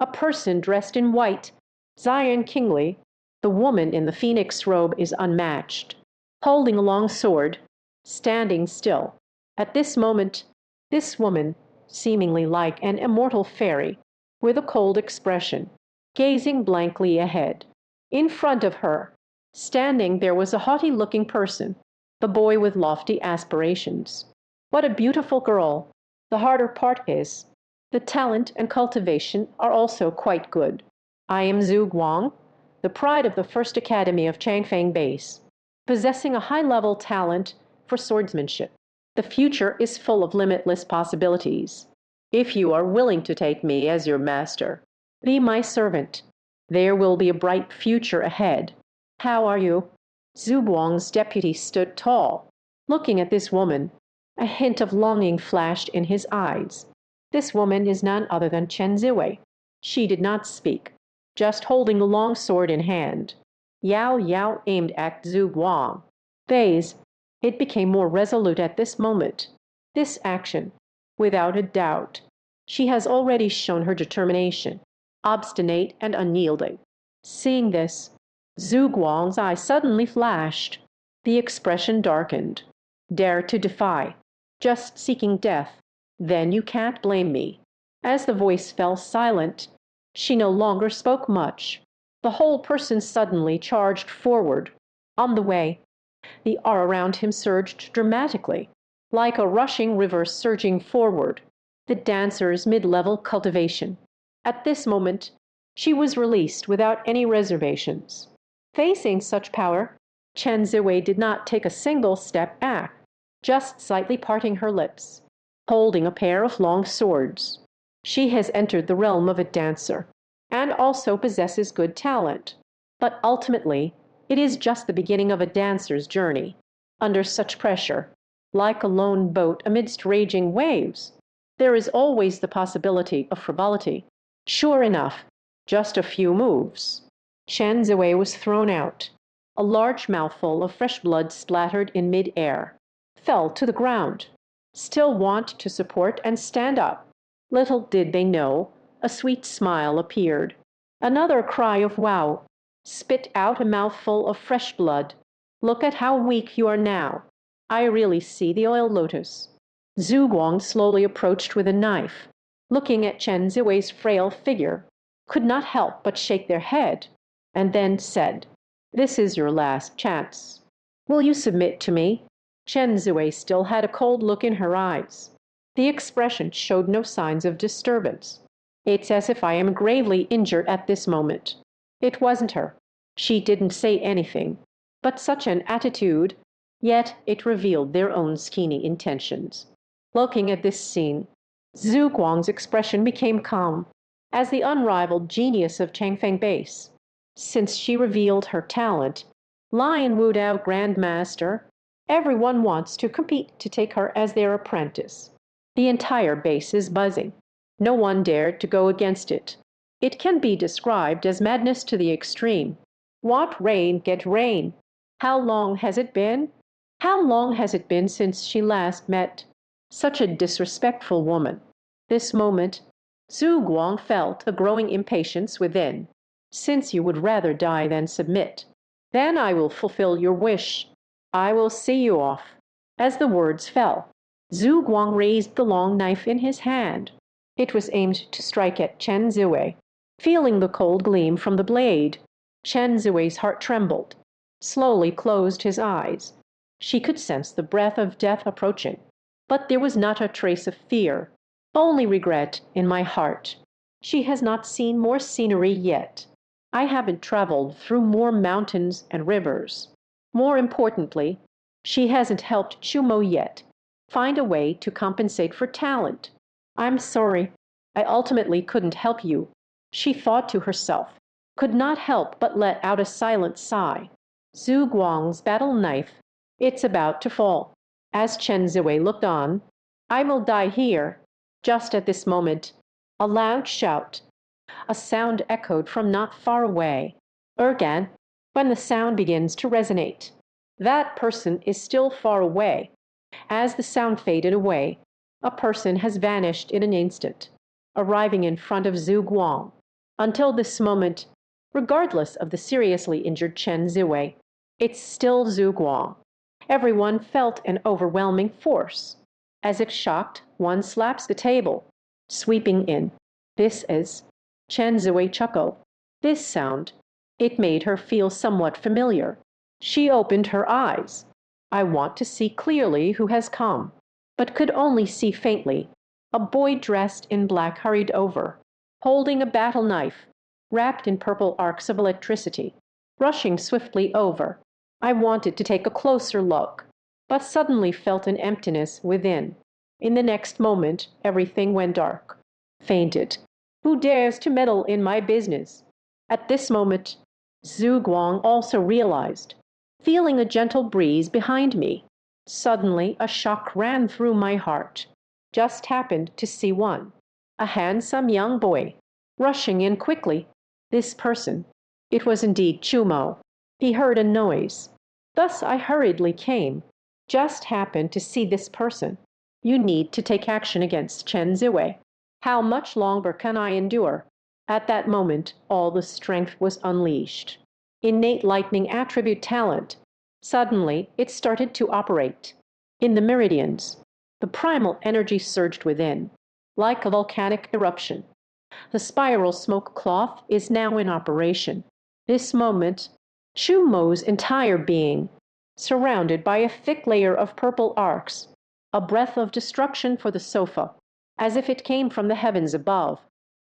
A person dressed in white, Zion kingly, the woman in the phoenix robe is unmatched, holding a long sword, standing still. At this moment, this woman, seemingly like an immortal fairy, with a cold expression, gazing blankly ahead. In front of her, standing there was a haughty-looking person, the boy with lofty aspirations. What a beautiful girl! The harder part is, the talent and cultivation are also quite good. I am Zhu Guang, the pride of the First Academy of Changfeng Base, possessing a high-level talent for swordsmanship. The future is full of limitless possibilities. If you are willing to take me as your master, be my servant. There will be a bright future ahead. How are you? Zhu Guang's deputy stood tall, looking at this woman. A hint of longing flashed in his eyes. This woman is none other than Chen Ziwei. She did not speak, just holding the long sword in hand. Yao Yao aimed at Zhu Guang. Phase. It became more resolute at this moment. This action, without a doubt. She has already shown her determination, obstinate and unyielding. Seeing this, Zhu Guang's eye suddenly flashed. The expression darkened. Dare to defy. Just seeking death. Then you can't blame me. As the voice fell silent, she no longer spoke much. The whole person suddenly charged forward. On the way, the aura around him surged dramatically, like a rushing river surging forward. The dancer's mid-level cultivation. At this moment, she was released without any reservations. Facing such power, Chen Ziwei did not take a single step back, just slightly parting her lips, holding a pair of long swords. She has entered the realm of a dancer, and also possesses good talent. But ultimately, it is just the beginning of a dancer's journey. Under such pressure, like a lone boat amidst raging waves, there is always the possibility of frivolity. Sure enough, just a few moves. Chen Ziwei was thrown out. A large mouthful of fresh blood splattered in mid-air, fell to the ground, still want to support and stand up. Little did they know, a sweet smile appeared. Another cry of wow, spit out a mouthful of fresh blood. Look at how weak you are now. I really see the oil lotus. Zhu Guang slowly approached with a knife, looking at Chen Ziwei's frail figure, could not help but shake their head, and then said, "This is your last chance. Will you submit to me?" Chen Ziwei still had a cold look in her eyes. The expression showed no signs of disturbance. It's as if I am gravely injured at this moment. It wasn't her. She didn't say anything. But such an attitude, yet it revealed their own scheming intentions. Looking at this scene, Zhu Guang's expression became calm, as the unrivaled genius of Changfeng Base. Since she revealed her talent, Lion Wu Dao Grandmaster, everyone wants to compete to take her as their apprentice. The entire base is buzzing. No one dared to go against it. It can be described as madness to the extreme. What rain get rain? How long has it been? How long has it been since she last met such a disrespectful woman? This moment, Zhu Guang felt a growing impatience within. Since you would rather die than submit, then I will fulfill your wish. I will see you off. As the words fell, Zhu Guang raised the long knife in his hand. It was aimed to strike at Chen Ziwei. Feeling the cold gleam from the blade, Chen Ziwei's heart trembled, slowly closed his eyes. She could sense the breath of death approaching, but there was not a trace of fear, only regret in my heart. She has not seen more scenery yet. I haven't traveled through more mountains and rivers. More importantly, she hasn't helped Chu Mo yet find a way to compensate for talent. I'm sorry, I ultimately couldn't help you. She thought to herself, could not help but let out a silent sigh. Zhu Guang's battle knife, it's about to fall. As Chen Ziwei looked on, I will die here. Just at this moment, a loud shout. A sound echoed from not far away. Ergan, when the sound begins to resonate, that person is still far away. As the sound faded away, a person has vanished in an instant, arriving in front of Zhu Guang. Until this moment, regardless of the seriously injured Chen Ziwei, it's still Zhu Guang. Everyone felt an overwhelming force. As if shocked, one slaps the table, sweeping in. This is Chen Ziwei chuckled. This sound, it made her feel somewhat familiar. She opened her eyes. I want to see clearly who has come, but could only see faintly. A boy dressed in black hurried over, holding a battle knife, wrapped in purple arcs of electricity, rushing swiftly over. I wanted to take a closer look, but suddenly felt an emptiness within. In the next moment, everything went dark. Fainted. Who dares to meddle in my business? At this moment, Zhu Guang also realized, feeling a gentle breeze behind me. Suddenly, a shock ran through my heart. Just happened to see one, a handsome young boy, rushing in quickly. This person, it was indeed Chu Mo. He heard a noise. Thus I hurriedly came. Just happened to see this person. You need to take action against Chen Ziwei. How much longer can I endure? At that moment, all the strength was unleashed. Innate lightning attribute talent. Suddenly, it started to operate. In the meridians, the primal energy surged within, like a volcanic eruption. The spiral smoke cloth is now in operation. This moment, Chu Mo's entire being, surrounded by a thick layer of purple arcs, a breath of destruction for the sofa, as if it came from the heavens above,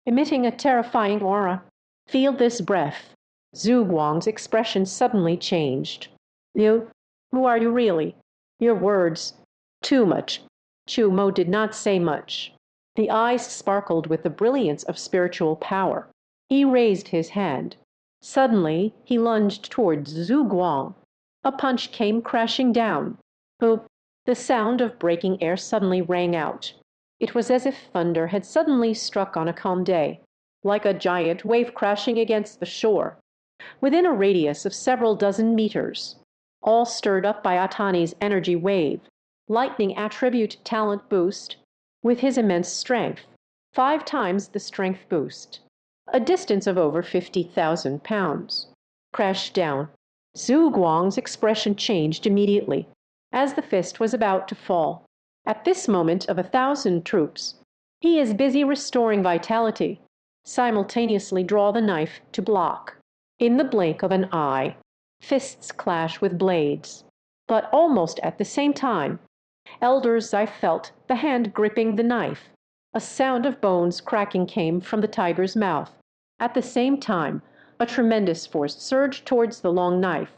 emitting a terrifying aura. Feel this breath. Zhu Guang's expression suddenly changed. You? Who are you really? Your words. Too much. Chu Mo did not say much. The eyes sparkled with the brilliance of spiritual power. He raised his hand. Suddenly, he lunged towards Zhu Guang. A punch came crashing down. Boop! The sound of breaking air suddenly rang out. It was as if thunder had suddenly struck on a calm day, like a giant wave crashing against the shore. Within a radius of several dozen meters, all stirred up by Atani's energy wave, lightning attribute talent boost, with his immense strength, 5 times the strength boost, a distance of over 50,000 pounds. Crashed down. Zhu Guang's expression changed immediately, as the fist was about to fall. At this moment of 1,000 troops, he is busy restoring vitality, simultaneously draw the knife to block. In the blink of an eye, fists clash with blades. But almost at the same time, elders, I felt the hand gripping the knife. A sound of bones cracking came from the tiger's mouth. At the same time, a tremendous force surged towards the long knife.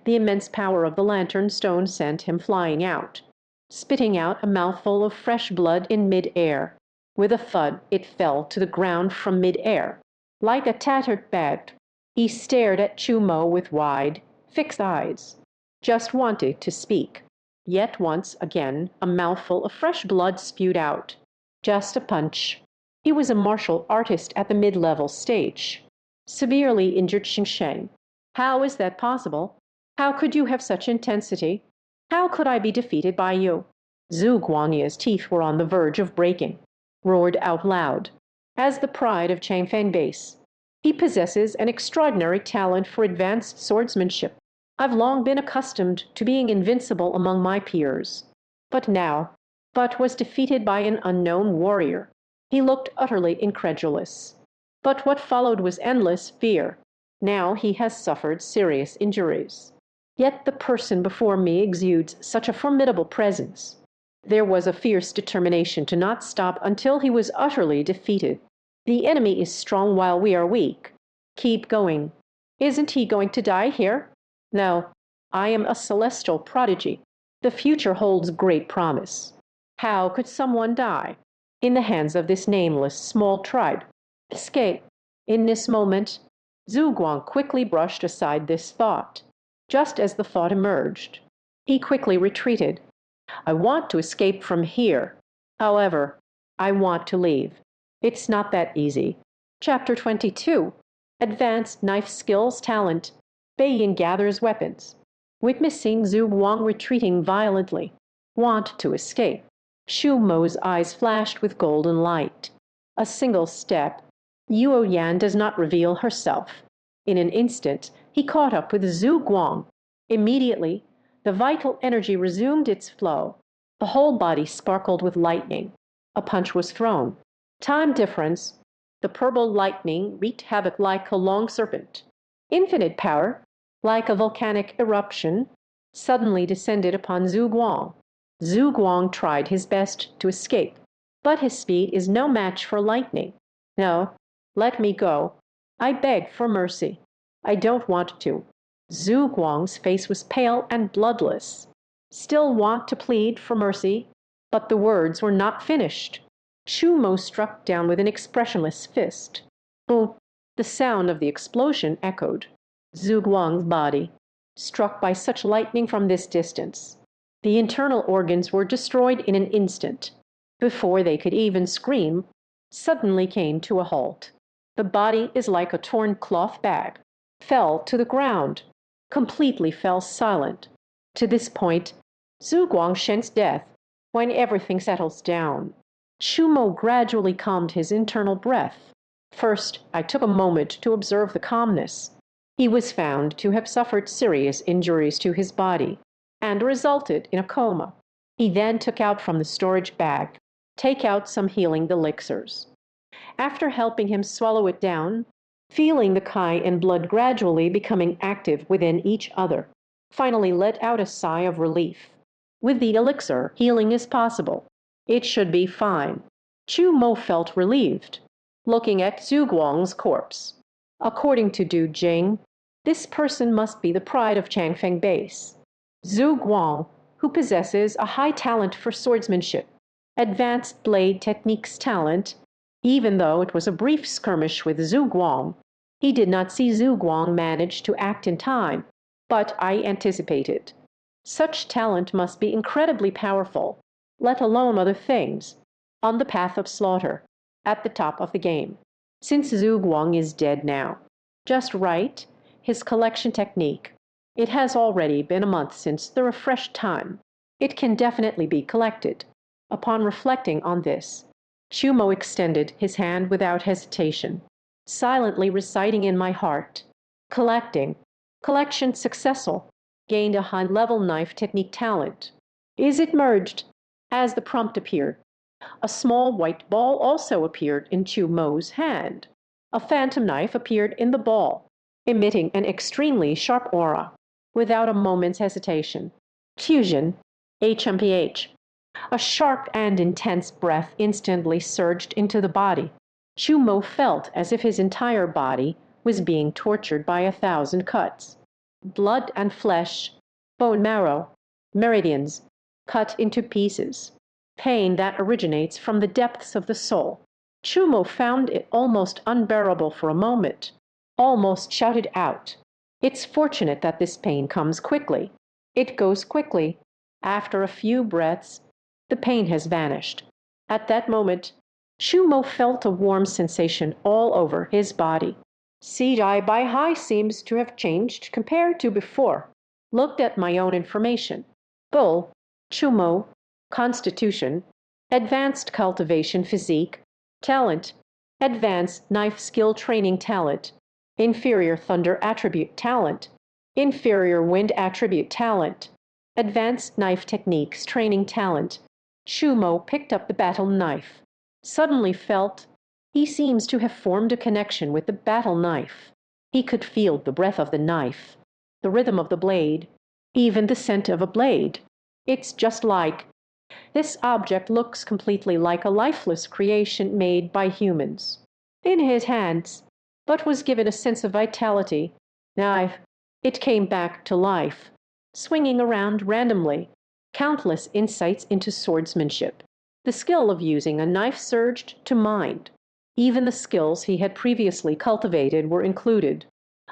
The immense power of the lantern stone sent him flying out, spitting out a mouthful of fresh blood in mid-air. With a thud, it fell to the ground from mid-air. Like a tattered bat, he stared at Chu Mo with wide, fixed eyes. Just wanted to speak. Yet once again, a mouthful of fresh blood spewed out. Just a punch. He was a martial artist at the mid-level stage. Severely injured Xingsheng. How is that possible? How could you have such intensity? How could I be defeated by you? Zhu Guanye's teeth were on the verge of breaking. Roared out loud. As the pride of Changfeng Base, he possesses an extraordinary talent for advanced swordsmanship. I've long been accustomed to being invincible among my peers. But was defeated by an unknown warrior. He looked utterly incredulous. But what followed was endless fear. Now he has suffered serious injuries. Yet the person before me exudes such a formidable presence. There was a fierce determination to not stop until he was utterly defeated. The enemy is strong while we are weak. Keep going. Isn't he going to die here? No, I am a celestial prodigy. The future holds great promise. How could someone die? In the hands of this nameless small tribe. Escape. In this moment, Zhu Guang quickly brushed aside this thought. Just as the thought emerged, he quickly retreated. I want to escape from here. However, I want to leave. It's not that easy. Chapter 22. Advanced Knife Skills Talent. Beiyin gathers weapons. Witnessing Zhu Guang retreating violently. Want to escape. Chu Mo's eyes flashed with golden light. A single step, Yuo Yan does not reveal herself. In an instant, he caught up with Zhu Guang. Immediately, the vital energy resumed its flow. The whole body sparkled with lightning. A punch was thrown. Time difference. The purple lightning wreaked havoc like a long serpent. Infinite power, like a volcanic eruption, suddenly descended upon Zhu Guang. Zhu Guang tried his best to escape, but his speed is no match for lightning. No, let me go. I beg for mercy. I don't want to. Zhu Guang's face was pale and bloodless. Still want to plead for mercy, but the words were not finished. Chu Mo struck down with an expressionless fist. Boom! The sound of the explosion echoed. Zhu Guang's body, struck by such lightning from this distance. The internal organs were destroyed in an instant. Before they could even scream, suddenly came to a halt. The body is like a torn cloth bag. Fell to the ground. Completely fell silent. To this point, Zhu Guangshen's death, when everything settles down. Chu Mo gradually calmed his internal breath. First, I took a moment to observe the calmness. He was found to have suffered serious injuries to his body and resulted in a coma. He then took out from the storage bag, take out some healing elixirs. After helping him swallow it down, feeling the Kai and blood gradually becoming active within each other, finally let out a sigh of relief. With the elixir, healing is possible. It should be fine. Chu Mo felt relieved, looking at Zhu Guang's corpse. According to Du Jing, this person must be the pride of Changfeng Base. Zhu Guang, who possesses a high talent for swordsmanship, advanced blade techniques talent. Even though it was a brief skirmish with Zhu Guang, he did not see Zhu Guang manage to act in time, but I anticipated. Such talent must be incredibly powerful, let alone other things, on the path of slaughter, at the top of the game. Since Zhu Guang is dead now, just right, his collection technique. It has already been a month since the refreshed time. It can definitely be collected. Upon reflecting on this, Chu Mo extended his hand without hesitation, silently reciting in my heart, collecting, collection successful, gained a high-level knife technique talent. Is it merged? As the prompt appeared, a small white ball also appeared in Chu Mo's hand. A phantom knife appeared in the ball, emitting an extremely sharp aura, without a moment's hesitation. Fusion, HMPH. A sharp and intense breath instantly surged into the body. Chu Mo felt as if his entire body was being tortured by 1,000 cuts. Blood and flesh, bone marrow, meridians, cut into pieces. Pain that originates from the depths of the soul. Chu Mo found it almost unbearable for a moment, almost shouted out. It's fortunate that this pain comes quickly. It goes quickly. After a few breaths, the pain has vanished. At that moment, Chu Mo felt a warm sensation all over his body. CI by high seems to have changed compared to before. Looked at my own information. Bull, Chu Mo, Constitution, Advanced Cultivation Physique, Talent, Advanced Knife Skill Training Talent, Inferior Thunder Attribute Talent, Inferior Wind Attribute Talent, Advanced Knife Techniques Training Talent. Chu Mo picked up the battle knife. Suddenly felt he seems to have formed a connection with the battle knife. He could feel the breath of the knife, the rhythm of the blade, even the scent of a blade. It's just like this object looks completely like a lifeless creation made by humans. In his hands, but was given a sense of vitality. Knife. It came back to life, swinging around randomly. Countless insights into swordsmanship. The skill of using a knife surged to mind. Even the skills he had previously cultivated were included.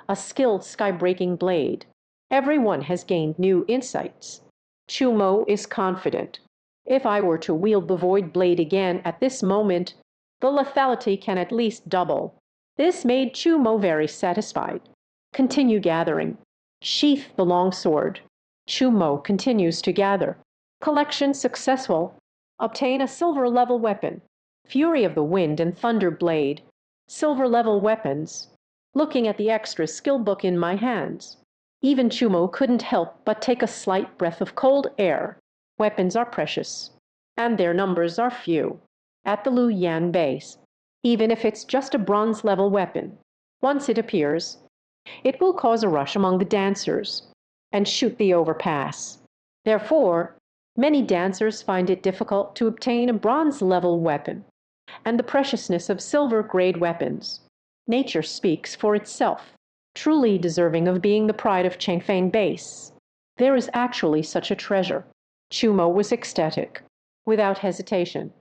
A skilled sky-breaking blade. Everyone has gained new insights. Chu Mo is confident. If I were to wield the void blade again at this moment, the lethality can at least double. This made Chu Mo very satisfied. Continue gathering. Sheath the long sword. Chu Mo continues to gather. Collection successful. Obtain a silver-level weapon. Fury of the Wind and Thunder Blade. silver-level weapons. Looking at the extra skill book in my hands, even Chu Mo couldn't help but take a slight breath of cold air. Weapons are precious, and their numbers are few. At the Lu Yan base, even if it's just a bronze-level weapon, once it appears, it will cause a rush among the dancers and shoot the overpass. Therefore, many dancers find it difficult to obtain a bronze-level weapon, and the preciousness of silver-grade weapons. Nature speaks for itself, truly deserving of being the pride of Changfeng Base. There is actually such a treasure. Chu Mo was ecstatic, without hesitation.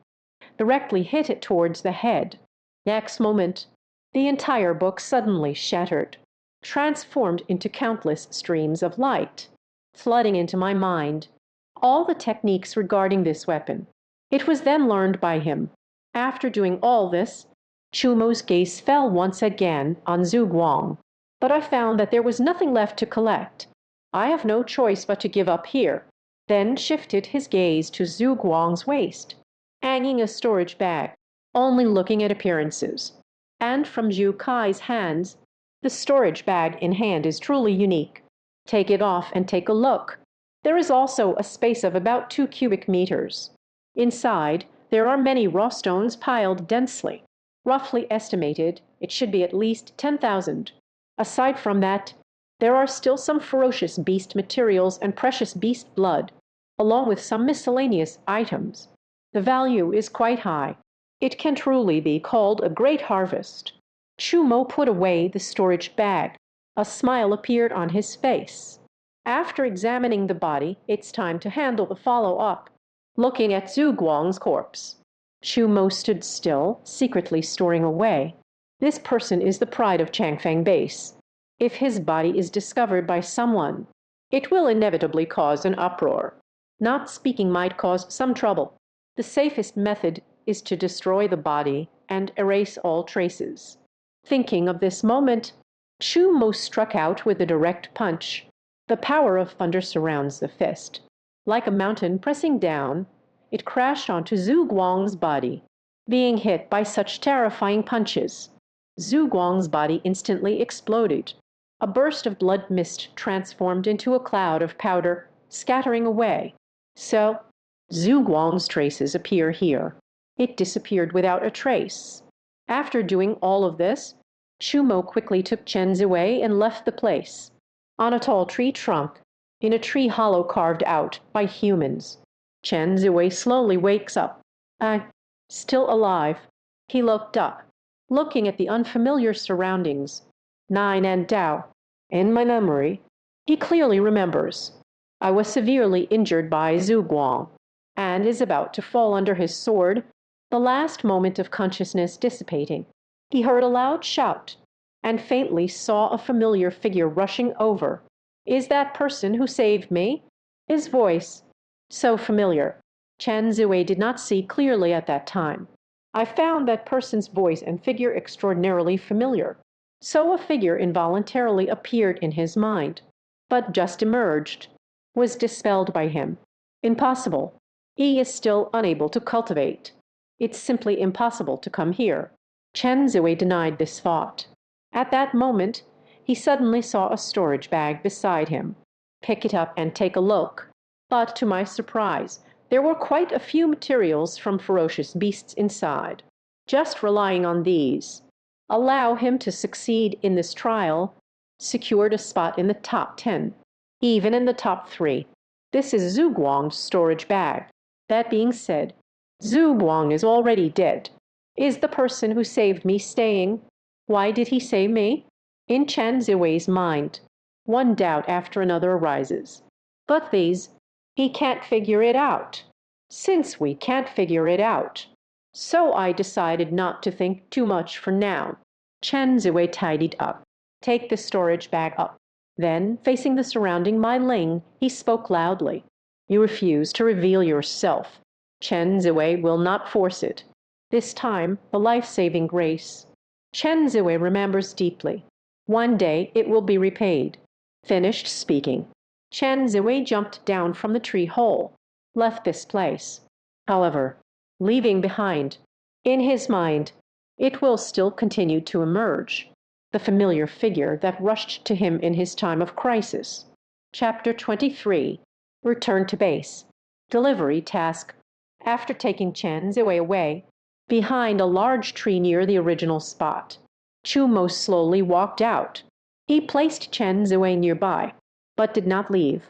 Directly hit it towards the head. Next moment, the entire book suddenly shattered, transformed into countless streams of light, flooding into my mind all the techniques regarding this weapon. It was then learned by him. After doing all this, Chu Mo's gaze fell once again on Zhu Guang, but I found that there was nothing left to collect. I have no choice but to give up here. Then shifted his gaze to Zhu Guang's waist, hanging a storage bag, only looking at appearances. And from Zhu Kai's hands, the storage bag in hand is truly unique. Take it off and take a look. There is also a space of about 2 cubic meters. Inside, there are many raw stones piled densely. Roughly estimated, it should be at least 10,000. Aside from that, there are still some ferocious beast materials and precious beast blood, along with some miscellaneous items. The value is quite high. It can truly be called a great harvest. Chu Mo put away the storage bag. A smile appeared on his face. After examining the body, it's time to handle the follow-up. Looking at Zhu Guang's corpse, Chu Mo stood still, secretly storing away. This person is the pride of Changfeng Base. If his body is discovered by someone, it will inevitably cause an uproar. Not speaking might cause some trouble. The safest method is to destroy the body and erase all traces. Thinking of this moment, Chu Mo struck out with a direct punch. The power of thunder surrounds the fist. Like a mountain pressing down, it crashed onto Zhu Guang's body. Being hit by such terrifying punches, Zhu Guang's body instantly exploded. A burst of blood mist transformed into a cloud of powder, scattering away. So, Zhu Guang's traces appear here. It disappeared without a trace. After doing all of this, Chu Mo quickly took Chen Ziwei and left the place. On a tall tree trunk, in a tree hollow carved out by humans, Chen Ziwei slowly wakes up. Still alive. He looked up, looking at the unfamiliar surroundings. Nine and Tao. In my memory, he clearly remembers. I was severely injured by Zhu Guang, and is about to fall under his sword, the last moment of consciousness dissipating. He heard a loud shout, and faintly saw a familiar figure rushing over. Is that person who saved me? His voice, so familiar. Chen Ziwei did not see clearly at that time. I found that person's voice and figure extraordinarily familiar. So a figure involuntarily appeared in his mind, but just emerged, was dispelled by him. Impossible. He is still unable to cultivate. It's simply impossible to come here. Chen Ziwei denied this thought. At that moment, he suddenly saw a storage bag beside him. Pick it up and take a look. But to my surprise, there were quite a few materials from ferocious beasts inside. Just relying on these, allow him to succeed in this trial, secured a spot in the top 10, even in the top 3. This is Zhu Guang's storage bag. That being said, Zhu Guang is already dead. Is the person who saved me staying? Why did he save me? In Chen Ziwei's mind, one doubt after another arises. But these, he can't figure it out. Since we can't figure it out, so I decided not to think too much for now. Chen Ziwei tidied up. Take the storage bag up. Then, facing the surrounding Mai Ling, he spoke loudly. You refuse to reveal yourself. Chen Ziwei will not force it. This time, the life-saving grace. Chen Ziwei remembers deeply. One day it will be repaid. Finished speaking. Chen Ziwei jumped down from the tree hole, left this place. However, leaving behind, in his mind, it will still continue to emerge, the familiar figure that rushed to him in his time of crisis. Chapter 23. Return to base. Delivery task. After taking Chen Ziwei away, behind a large tree near the original spot, Chu Mo slowly walked out. He placed Chen Ziwei nearby, but did not leave,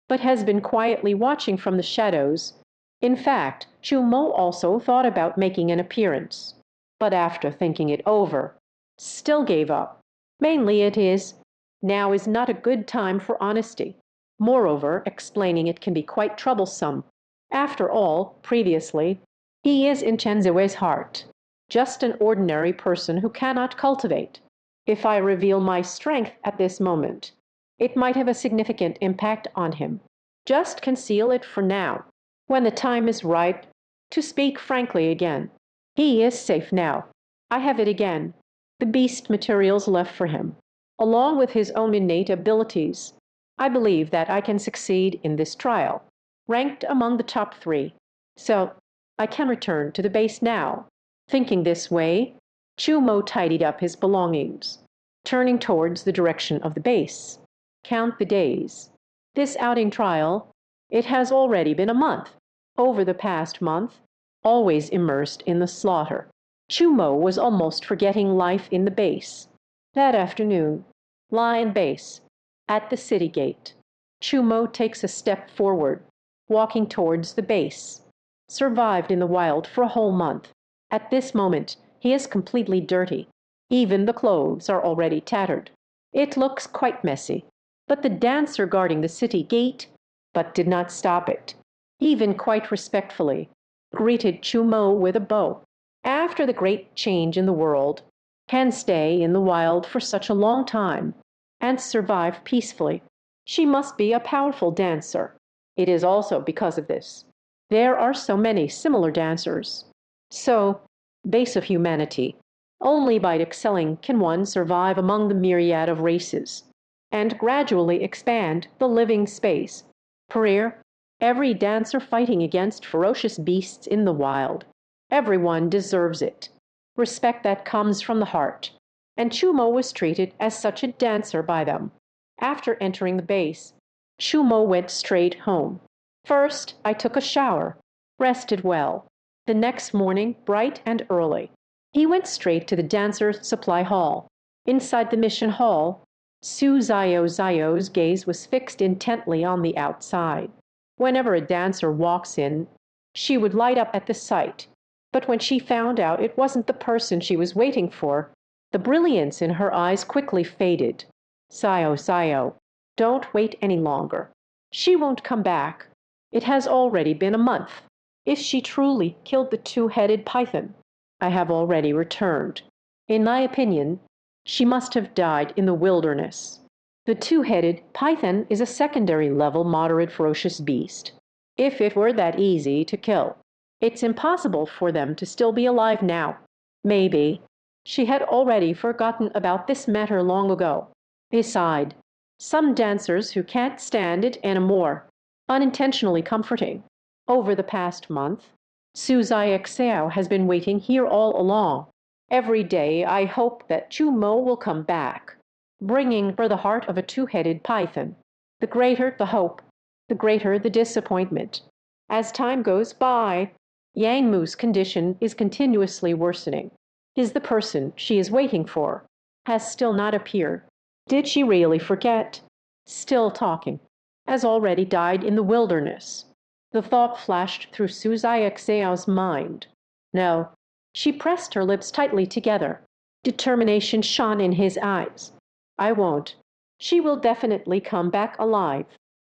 but has been quietly watching from the shadows. In fact, Chu Mo also thought about making an appearance, but after thinking it over, still gave up. Mainly it is, now is not a good time for honesty. Moreover, explaining it can be quite troublesome. After all, previously, he is in Chen Ziwei's heart, just an ordinary person who cannot cultivate. If I reveal my strength at this moment, it might have a significant impact on him. Just conceal it for now. When the time is right, to speak frankly again, he is safe now. I have it again, the beast materials left for him, along with his own innate abilities. I believe that I can succeed in this trial, ranked among the top 3. So, I can return to the base now. Thinking this way, Chu Mo tidied up his belongings, turning towards the direction of the base. Count the days. This outing trial, it has already been a month. Over the past month, always immersed in the slaughter, Chu Mo was almost forgetting life in the base. That afternoon, Lion Base, at the city gate, Chu Mo takes a step forward, walking towards the base. Survived in the wild for a whole month. At this moment, he is completely dirty. Even the clothes are already tattered. It looks quite messy. But the dancer guarding the city gate, but did not stop it. Even quite respectfully, greeted Chu Mo with a bow. After the great change in the world, can stay in the wild for such a long time and survive peacefully. She must be a powerful dancer. It is also because of this. There are so many similar dancers. So, base of humanity. Only by excelling can one survive among the myriad of races, and gradually expand the living space. Prayer, every dancer fighting against ferocious beasts in the wild. Everyone deserves it. Respect that comes from the heart. And Chu Mo was treated as such a dancer by them. After entering the base, Chu Mo went straight home. First, I took a shower, rested well. The next morning, bright and early, he went straight to the dancer's supply hall. Inside the mission hall, Su Zio's gaze was fixed intently on the outside. Whenever a dancer walks in, she would light up at the sight. But when she found out it wasn't the person she was waiting for, the brilliance in her eyes quickly faded. Zio, don't wait any longer. She won't come back. It has already been a month. If she truly killed the two-headed python, I have already returned. In my opinion, she must have died in the wilderness. The two-headed python is a secondary level moderate ferocious beast. If it were that easy to kill, it's impossible for them to still be alive now. Maybe she had already forgotten about this matter long ago. Beside, some dancers who can't stand it anymore, unintentionally comforting. Over the past month, Su Xiao has been waiting here all along. Every day I hope that Chu Mo will come back, bringing her the heart of a two-headed python. The greater the hope, the greater the disappointment. As time goes by, Yang Mu's condition is continuously worsening. Is the person she is waiting for has still not appeared. Did she really forget? Still talking. Has already died in the wilderness. The thought flashed through Su Xiao's mind. No. She pressed her lips tightly together. Determination shone in his eyes. I won't. She will definitely come back alive.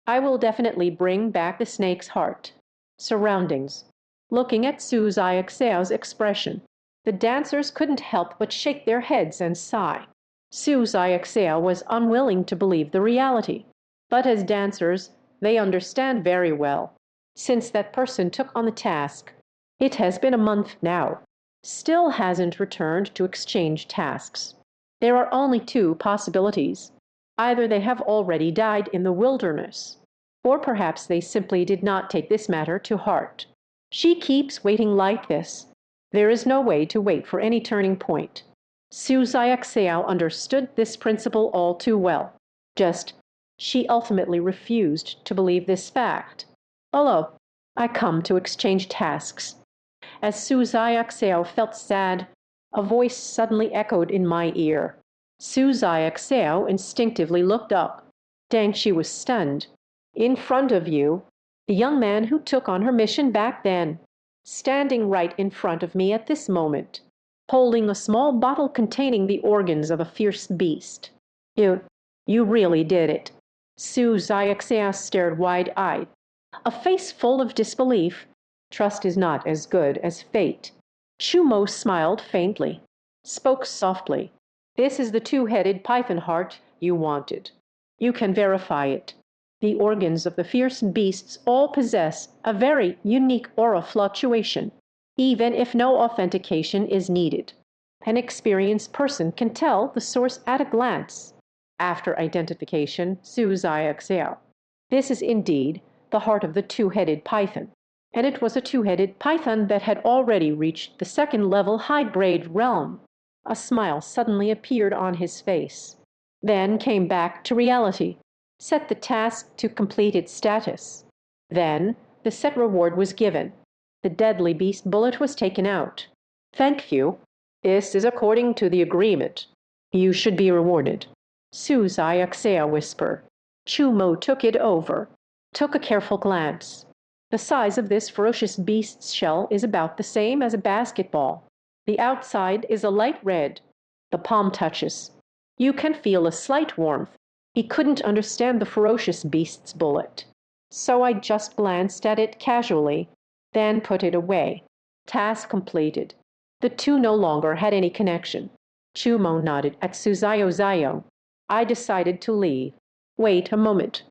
I will definitely bring back the snake's heart. Surroundings. Looking at Su Xiao's expression, the dancers couldn't help but shake their heads and sigh. Su Xiao was unwilling to believe the reality. But as dancers, they understand very well. Since that person took on the task, it has been a month now. Still hasn't returned to exchange tasks. There are only two possibilities. Either they have already died in the wilderness, or perhaps they simply did not take this matter to heart. She keeps waiting like this. There is no way to wait for any turning point. Su Xiaoxiao understood this principle all too well. Just, she ultimately refused to believe this fact. Hello, I come to exchange tasks. As Su Xiaoxiao felt sad, a voice suddenly echoed in my ear. Su Xiaoxiao instinctively looked up. Dang, she was stunned. In front of you, the young man who took on her mission back then, standing right in front of me at this moment, holding a small bottle containing the organs of a fierce beast. You really did it. Su Xiaoxiao stared wide-eyed, a face full of disbelief. Trust is not as good as fate. Chu Mo smiled faintly, spoke softly. This is the two-headed python heart you wanted. You can verify it. The organs of the fierce beasts all possess a very unique aura fluctuation, even if no authentication is needed. An experienced person can tell the source at a glance. After identification, Su Xiaoxiao. This is indeed the heart of the two-headed python, and it was a two-headed python that had already reached the second-level high-grade realm. A smile suddenly appeared on his face, then came back to reality, set the task to complete its status. Then the set reward was given. The deadly beast bullet was taken out. Thank you. This is according to the agreement. You should be rewarded. Su Xiaoxiao whispered. Chu Mo took it over, took a careful glance. The size of this ferocious beast's shell is about the same as a basketball. The outside is a light red. The palm touches. You can feel a slight warmth. He couldn't understand the ferocious beast's bullet. So I just glanced at it casually, then put it away. Task completed. The two no longer had any connection. Chu Mo nodded at Su Xiaoxiao. I decided to leave. Wait a moment.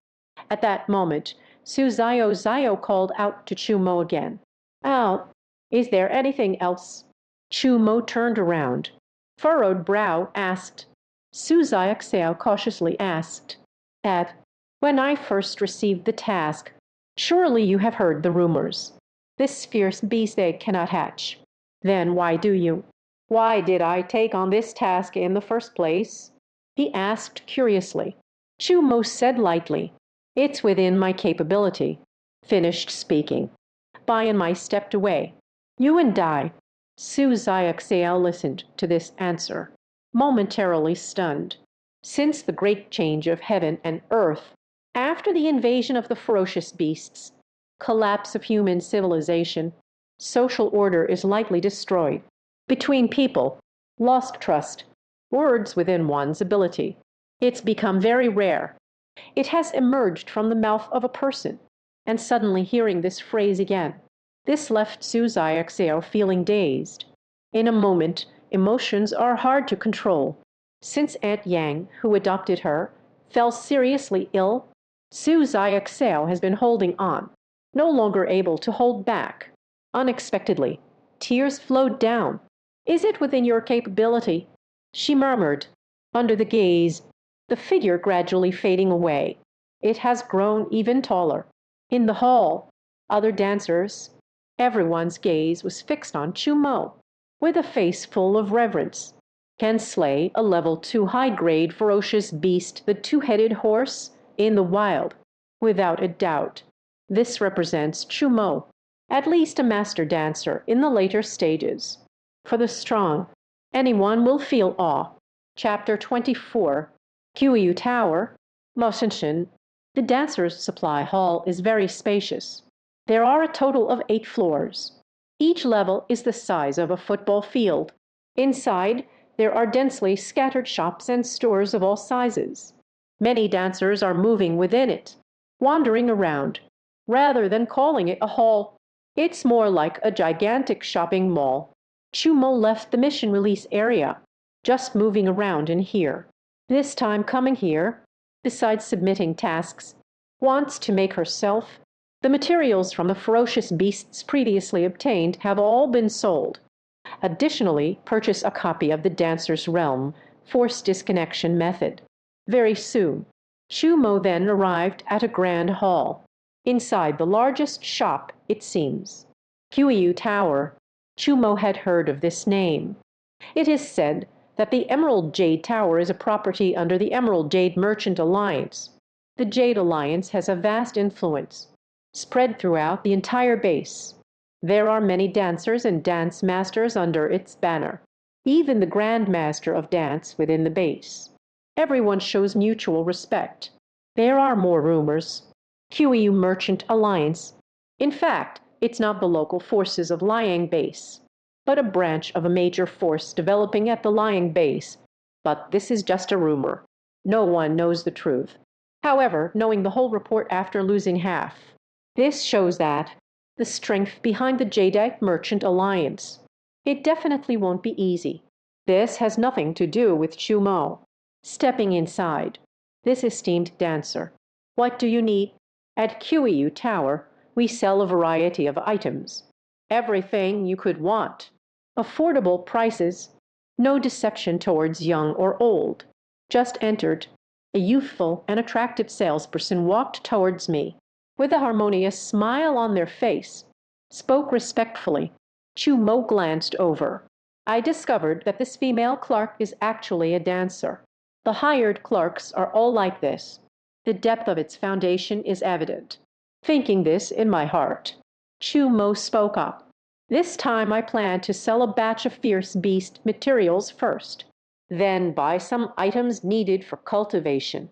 At that moment, Su Xiaoxiao called out to Chu Mo again. Oh, is there anything else? Chu Mo turned around. Furrowed brow asked. Su Xiaoxiao cautiously asked. That, when I first received the task, surely you have heard the rumors. This fierce beast egg cannot hatch. Then why do you? Why did I take on this task in the first place? He asked curiously. Chu Mo said lightly, it's within my capability. Finished speaking. Bai and I stepped away. You and I. Su Xiaoxiao listened to this answer, momentarily stunned. Since the great change of heaven and earth, after the invasion of the ferocious beasts, collapse of human civilization, social order is likely destroyed. Between people, lost trust, words within one's ability. It's become very rare. It has emerged from the mouth of a person, and suddenly hearing this phrase again, this left Su Xiaoxiao feeling dazed. In a moment, emotions are hard to control. Since Aunt Yang, who adopted her, fell seriously ill, Su Xiaoxiao has been holding on, no longer able to hold back. Unexpectedly, tears flowed down. Is it within your capability? She murmured. Under the gaze, the figure gradually fading away. It has grown even taller. In the hall, other dancers, everyone's gaze was fixed on Chu Mo, with a face full of reverence. Can slay a level 2 high-grade ferocious beast, the two-headed horse, in the wild, without a doubt. This represents Chu Mo, at least a master dancer in the later stages. For the strong, anyone will feel awe. Chapter 24, Qiyu Tower, Mosenshin. The dancers' supply hall is very spacious. There are a total of 8 floors. Each level is the size of a football field. Inside, there are densely scattered shops and stores of all sizes. Many dancers are moving within it, wandering around. Rather than calling it a hall, it's more like a gigantic shopping mall. Chu Mo left the mission release area, just moving around in here. This time coming here, besides submitting tasks, wants to make herself. The materials from the ferocious beasts previously obtained have all been sold. Additionally, purchase a copy of the Dancer's Realm Force Disconnection Method. Very soon, Chu Mo then arrived at a grand hall. Inside the largest shop, it seems. Qiyu Tower. Chu Mo had heard of this name. It is said that the Emerald Jade Tower is a property under the Emerald Jade Merchant Alliance. The Jade Alliance has a vast influence, spread throughout the entire base. There are many dancers and dance masters under its banner, even the Grand Master of Dance within the base. Everyone shows mutual respect. There are more rumors. QEU Merchant Alliance. In fact, it's not the local forces of Liang Base, but a branch of a major force developing at the Liang Base. But this is just a rumor. No one knows the truth. However, knowing the whole report after losing half, this shows that the strength behind the Jadeite Merchant Alliance. It definitely won't be easy. This has nothing to do with Chu Mo. Stepping inside, this esteemed dancer. What do you need? At QEU Tower, we sell a variety of items. Everything you could want. Affordable prices. No deception towards young or old. Just entered. A youthful and attractive salesperson walked towards me, with a harmonious smile on their face, spoke respectfully. Chu Mo glanced over. I discovered that this female clerk is actually a dancer. The hired clerks are all like this. The depth of its foundation is evident. Thinking this in my heart, Chu Mo spoke up. This time I plan to sell a batch of fierce beast materials first, then buy some items needed for cultivation.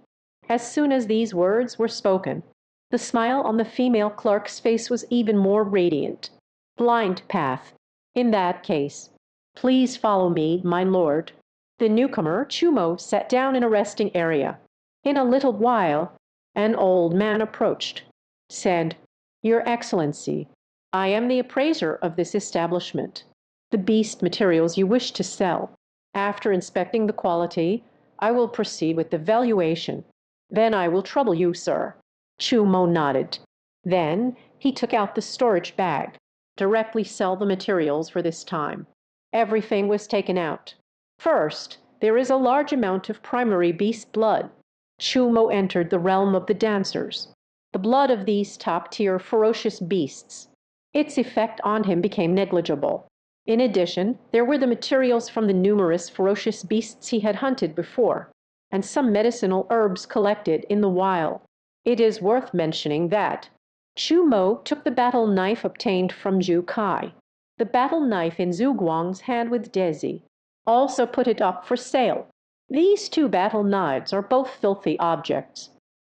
As soon as these words were spoken, the smile on the female clerk's face was even more radiant. Blind path. In that case, please follow me, my lord. The newcomer, Chu Mo, sat down in a resting area. In a little while, an old man approached, said, Your Excellency, I am the appraiser of this establishment. The beast materials you wish to sell. After inspecting the quality, I will proceed with the valuation. Then I will trouble you, sir. Chu Mo nodded. Then he took out the storage bag. Directly sell the materials for this time. Everything was taken out. First, there is a large amount of primary beast blood. Chu Mo entered the realm of the dancers. The blood of these top-tier ferocious beasts. Its effect on him became negligible. In addition, there were the materials from the numerous ferocious beasts he had hunted before, and some medicinal herbs collected in the wild. It is worth mentioning that Chu Mo took the battle knife obtained from Zhu Kai, the battle knife in Zhu Guang's hand with Dezi, also put it up for sale. These two battle knives are both filthy objects.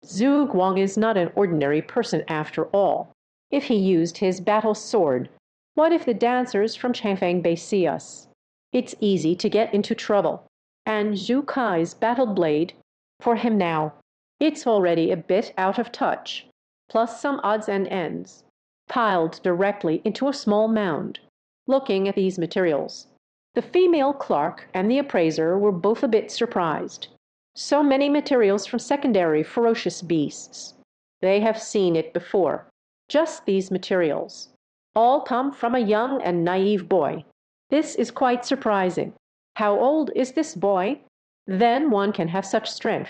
Zhu Guang is not an ordinary person after all. If he used his battle sword, what if the dancers from Changfang Bay see us? It's easy to get into trouble. And Zhu Kai's battle blade, for him now, it's already a bit out of touch, plus some odds and ends, piled directly into a small mound. Looking at these materials, the female clerk and the appraiser were both a bit surprised. So many materials from secondary ferocious beasts. They have seen it before. Just these materials. All come from a young and naive boy. This is quite surprising. How old is this boy? Then one can have such strength.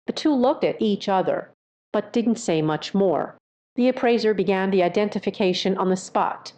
The two looked at each other, but didn't say much more. The appraiser began the identification on the spot.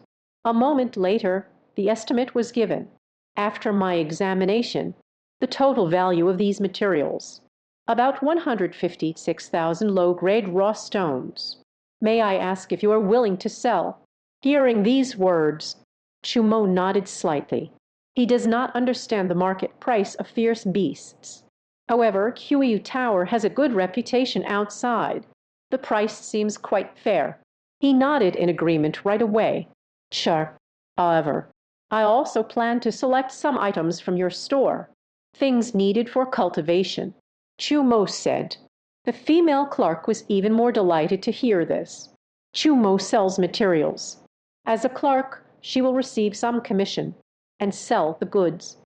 A moment later, the estimate was given. After my examination, the total value of these materials, about 156,000 low-grade raw stones. May I ask if you are willing to sell? Hearing these words, Chu Mo nodded slightly. He does not understand the market price of fierce beasts. However, QEU Tower has a good reputation outside. The price seems quite fair. He nodded in agreement right away. Sure. However, I also plan to select some items from your store. Things needed for cultivation. Chu Mo said. The female clerk was even more delighted to hear this. Chu Mo sells materials. As a clerk, she will receive some commission and sell the goods.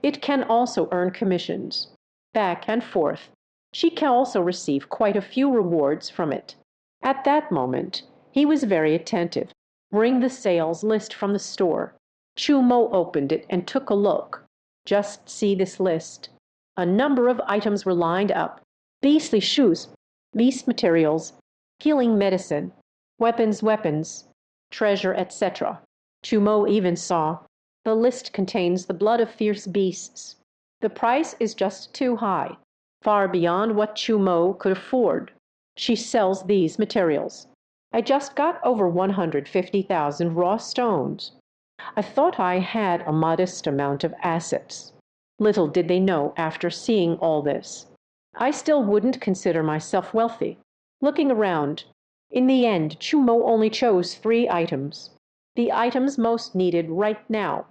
It can also earn commissions. Back and forth. She can also receive quite a few rewards from it. At that moment, he was very attentive. Bring the sales list from the store. Chu Mo opened it and took a look. Just see this list. A number of items were lined up. Beastly shoes, beast materials, healing medicine, weapons, treasure, etc. Chu Mo even saw. The list contains the blood of fierce beasts. The price is just too high, far beyond what Chu Mo could afford. She sells these materials. I just got over 150,000 raw stones. I thought I had a modest amount of assets. Little did they know after seeing all this. I still wouldn't consider myself wealthy. Looking around, in the end, Chu Mo only chose 3 items. The items most needed right now.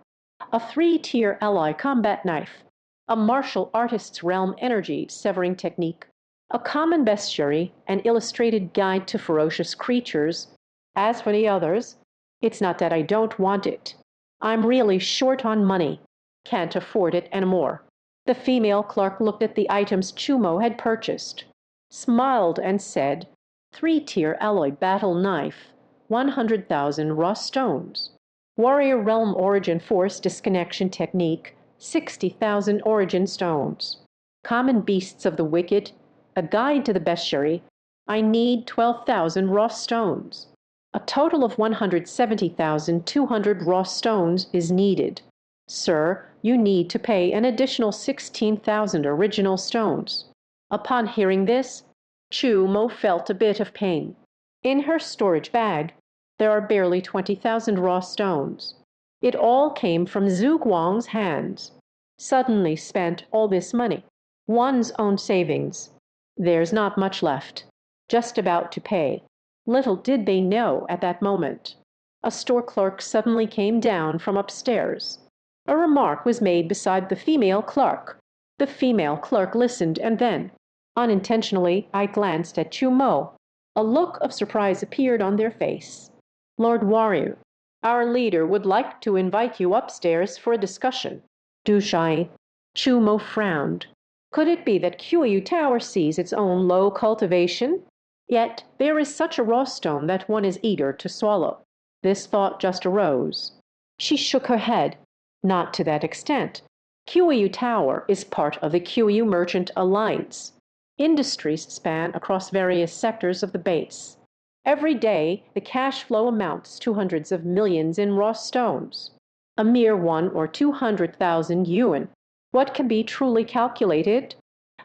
A 3-tier ally combat knife, a martial artist's realm energy severing technique, a common bestiary, an illustrated guide to ferocious creatures. As for the others, it's not that I don't want it. I'm really short on money. Can't afford it anymore. The female clerk looked at the items Chu Mo had purchased, smiled and said, 3-tier alloy battle knife, 100,000 raw stones. Warrior realm origin force disconnection technique, 60,000 origin stones. Common beasts of the wicked, a guide to the bestiary. I need 12,000 raw stones. A total of 170,200 raw stones is needed. Sir, you need to pay an additional 16,000 original stones. Upon hearing this, Chu Mo felt a bit of pain. In her storage bag, there are barely 20,000 raw stones. It all came from Zhu Guang's hands. Suddenly spent all this money. One's own savings. There's not much left. Just about to pay. Little did they know at that moment. A store clerk suddenly came down from upstairs. A remark was made beside the female clerk. The female clerk listened, and then, unintentionally, I glanced at Chu Mo. A look of surprise appeared on their face. Lord Warrior, our leader would like to invite you upstairs for a discussion. Du Shai. Chu Mo frowned. Could it be that Qiuyu Tower sees its own low cultivation? Yet there is such a raw stone that one is eager to swallow. This thought just arose. She shook her head. Not to that extent. Qiuyu Tower is part of the Qiuyu Merchant Alliance. Industries span across various sectors of the base. Every day, the cash flow amounts to hundreds of millions in raw stones. A mere 1 or 200,000 yuan. What can be truly calculated?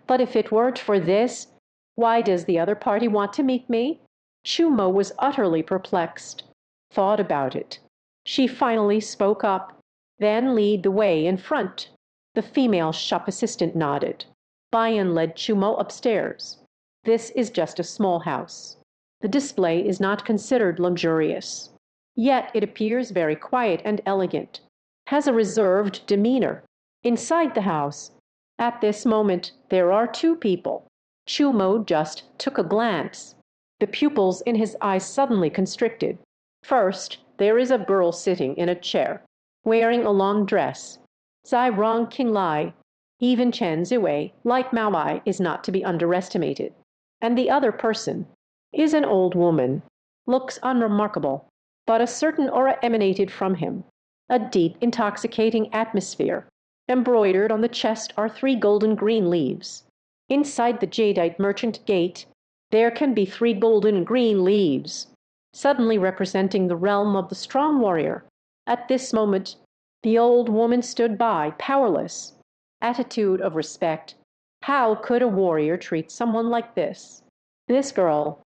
But if it weren't for this, why does the other party want to meet me? Chu Mo was utterly perplexed. Thought about it. She finally spoke up. Then lead the way in front. The female shop assistant nodded. Bayan led Chu Mo upstairs. This is just a small house. The display is not considered luxurious. Yet it appears very quiet and elegant. Has a reserved demeanor. Inside the house, at this moment, there are 2 people. Chu Mo just took a glance. The pupils in his eyes suddenly constricted. First, there is a girl sitting in a chair, wearing a long dress. Zai Rong Qinglai, even Chen Ziwei, like Mao Ai, is not to be underestimated. And the other person is an old woman. Looks unremarkable, but a certain aura emanated from him. A deep, intoxicating atmosphere. Embroidered on the chest are 3 golden green leaves. Inside the jadeite merchant gate, there can be 3 golden green leaves, suddenly representing the realm of the strong warrior. At this moment, the old woman stood by, powerless. Attitude of respect. How could a warrior treat someone like this? This girl,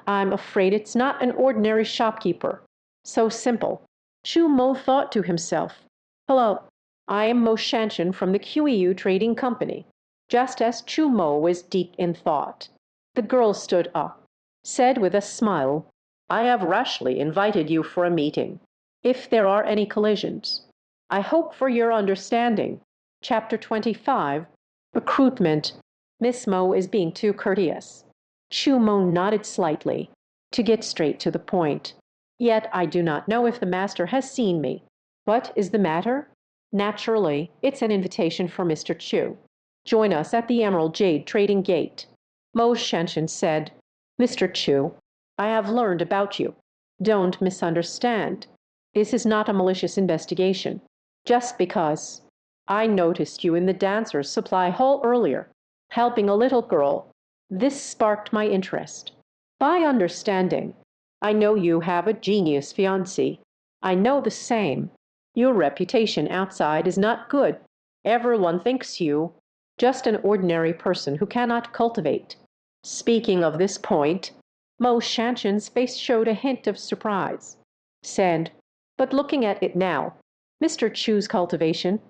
I'm afraid it's not an ordinary shopkeeper. So simple. Chu Mo thought to himself, hello, I am Mo Shanshan from the Qiuyu Trading Company. Just as Chu Mo was deep in thought, the girl stood up, said with a smile, I have rashly invited you for a meeting. If there are any collisions, I hope for your understanding. Chapter 25, Recruitment. Miss Mo is being too courteous. Chu Mo nodded slightly, to get straight to the point. Yet I do not know if the master has seen me. What is the matter? Naturally, it's an invitation for Mr. Chu. Join us at the Emerald Jade Trading Gate. Mo Shanshan said, Mr. Chu, I have learned about you. Don't misunderstand. This is not a malicious investigation. Just because I noticed you in the dancer's supply hall earlier, helping a little girl. This sparked my interest. By understanding, I know you have a genius fiancé. I know the same. Your reputation outside is not good. Everyone thinks you just an ordinary person who cannot cultivate. Speaking of this point, Mo Shanchan's face showed a hint of surprise. Said, but looking at it now, Mr. Chu's cultivation,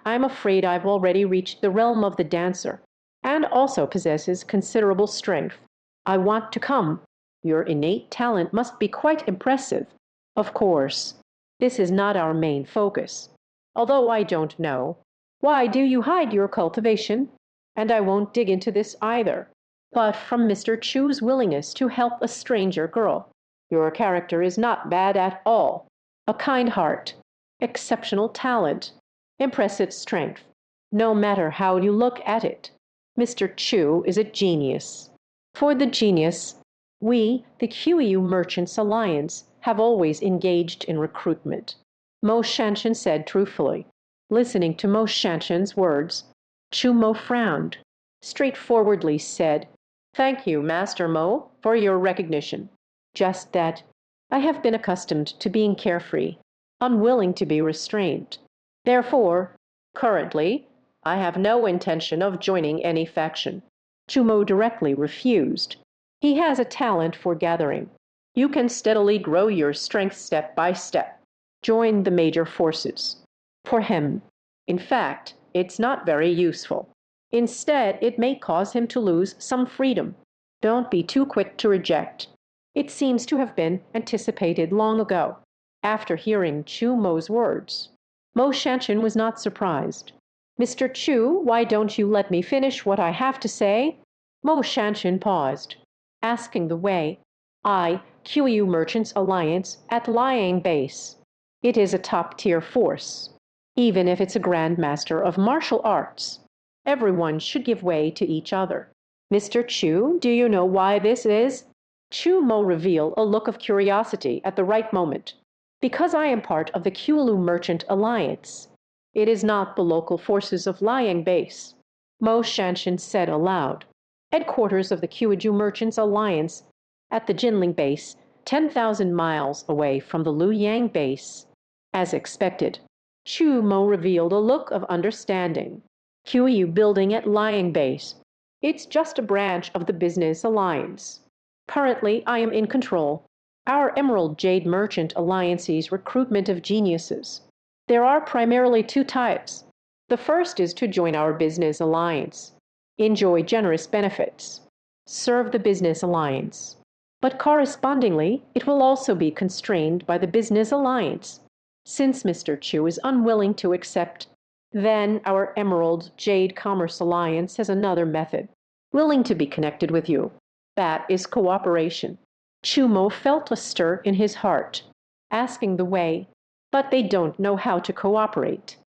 I'm afraid I've already reached the realm of the dancer, and also possesses considerable strength. I want to come. Your innate talent must be quite impressive. Of course, this is not our main focus. Although I don't know, why do you hide your cultivation? And I won't dig into this either. But from Mr. Chu's willingness to help a stranger girl, your character is not bad at all. A kind heart, exceptional talent, impressive strength. No matter how you look at it, Mr. Chu is a genius. For the genius, we, the QEU Merchants Alliance, have always engaged in recruitment. Mo Shanchan said truthfully. Listening to Mo Shanchan's words, Chu Mo frowned, straightforwardly said, Thank you, Master Mo, for your recognition. Just that I have been accustomed to being carefree, unwilling to be restrained. Therefore, currently, I have no intention of joining any faction. Chu Mo directly refused. He has a talent for gathering. You can steadily grow your strength step by step. Join the major forces. For him, in fact, it's not very useful. Instead, it may cause him to lose some freedom. Don't be too quick to reject. It seems to have been anticipated long ago. After hearing Chu Mo's words, Mo Shanchan was not surprised. Mr. Chu, why don't you let me finish what I have to say? Mo Shanchan paused, asking the way. QEU Merchants Alliance at Liang Base. It is a top-tier force. Even if it's a Grand Master of martial arts, everyone should give way to each other. Mr. Chu, do you know why this is? Chu Mo revealed a look of curiosity at the right moment. Because I am part of the QEU Merchant Alliance. It is not the local forces of Liang Base. Mo Shanchan said aloud. Headquarters of the QEU Merchants Alliance at the Jinling Base, 10,000 miles away from the Luoyang Base. As expected, Chu Mo revealed a look of understanding. QEU building at Liang Base. It's just a branch of the Business Alliance. Currently, I am in control. Our Emerald Jade Merchant Alliance's recruitment of geniuses. There are primarily two types. The first is to join our Business Alliance. Enjoy generous benefits. Serve the Business Alliance. But correspondingly, it will also be constrained by the Business Alliance. Since Mr. Chu is unwilling to accept, then our Emerald Jade Commerce Alliance has another method, willing to be connected with you. That is cooperation. Chu Mo felt a stir in his heart, asking the way, but they don't know how to cooperate.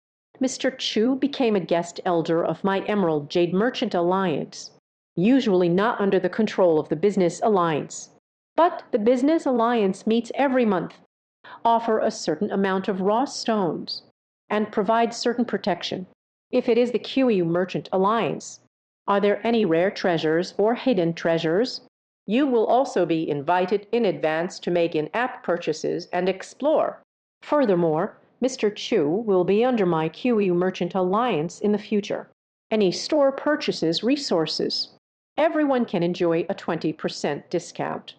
Mr. Chu became a guest elder of my Emerald Jade Merchant Alliance, usually not under the control of the Business Alliance. But the Business Alliance meets every month, offer a certain amount of raw stones, and provide certain protection. If it is the QEU Merchant Alliance, are there any rare treasures or hidden treasures? You will also be invited in advance to make in-app purchases and explore. Furthermore, Mr. Chu will be under my QEU Merchant Alliance in the future. Any store purchases resources. Everyone can enjoy a 20% discount.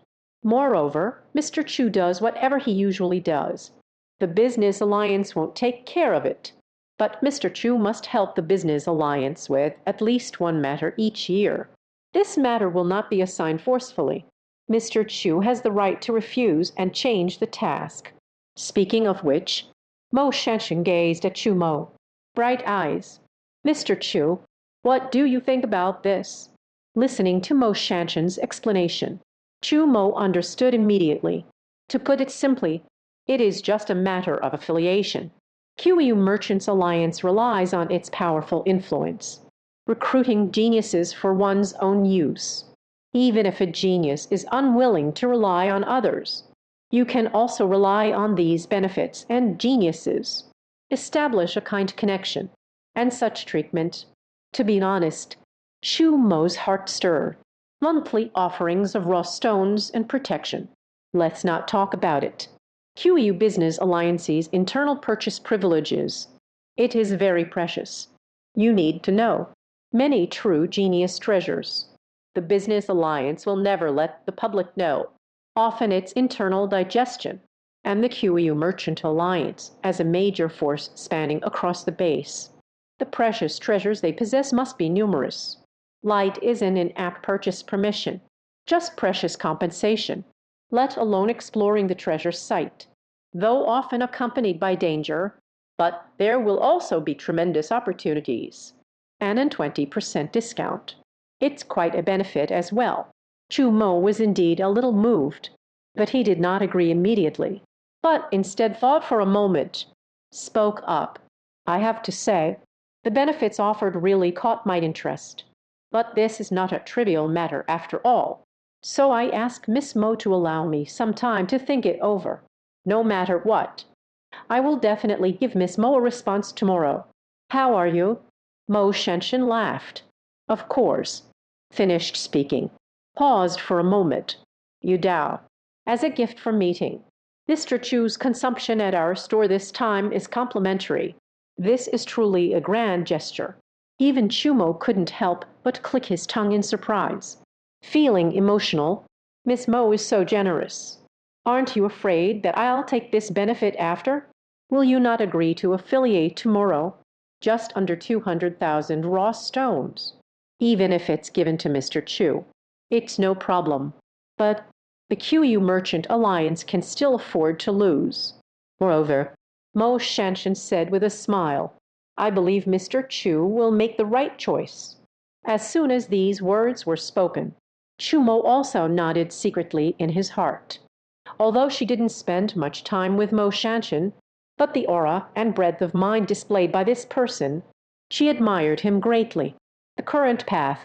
Moreover, Mr. Chu does whatever he usually does. The Business Alliance won't take care of it, but Mr. Chu must help the Business Alliance with at least one matter each year. This matter will not be assigned forcefully. Mr. Chu has the right to refuse and change the task. Speaking of which, Mo Shanchan gazed at Chu Mo. Bright eyes. Mr. Chu, what do you think about this? Listening to Mo Shanchan's explanation, Chu Mo understood immediately. To put it simply, it is just a matter of affiliation. QEU Merchants Alliance relies on its powerful influence, recruiting geniuses for one's own use. Even if a genius is unwilling to rely on others, you can also rely on these benefits and geniuses. Establish a kind connection, and such treatment. To be honest, Chu Mo's heart stirred. Monthly offerings of raw stones and protection. Let's not talk about it. QU Business Alliance's internal purchase privileges. It is very precious. You need to know. Many true genius treasures. The Business Alliance will never let the public know. Often it's internal digestion, and the QEU Merchant Alliance as a major force spanning across the base. The precious treasures they possess must be numerous. Light isn't an app purchase permission, just precious compensation, let alone exploring the treasure site, though often accompanied by danger, but there will also be tremendous opportunities, and a 20% discount. It's quite a benefit as well. Chu Mo was indeed a little moved, but he did not agree immediately, but instead thought for a moment, spoke up. I have to say, the benefits offered really caught my interest. But this is not a trivial matter after all, so I asked Miss Mo to allow me some time to think it over. No matter what. I will definitely give Miss Mo a response tomorrow. How are you? Mo Shenshin laughed. Of course. Finished speaking. Paused for a moment. Yu Dao. As a gift for meeting. Mr. Chu's consumption at our store this time is complimentary. This is truly a grand gesture. Even Chu Mo couldn't help but click his tongue in surprise. Feeling emotional, Miss Mo is so generous. Aren't you afraid that I'll take this benefit after? Will you not agree to affiliate tomorrow? Just under 200,000 raw stones. Even if it's given to Mr. Chu. It's no problem. But the QU Merchant Alliance can still afford to lose. Moreover, Mo Shanshan said with a smile, I believe Mr. Chu will make the right choice. As soon as these words were spoken, Chu Mo also nodded secretly in his heart. Although she didn't spend much time with Mo Shanshan, but the aura and breadth of mind displayed by this person, she admired him greatly. The current path.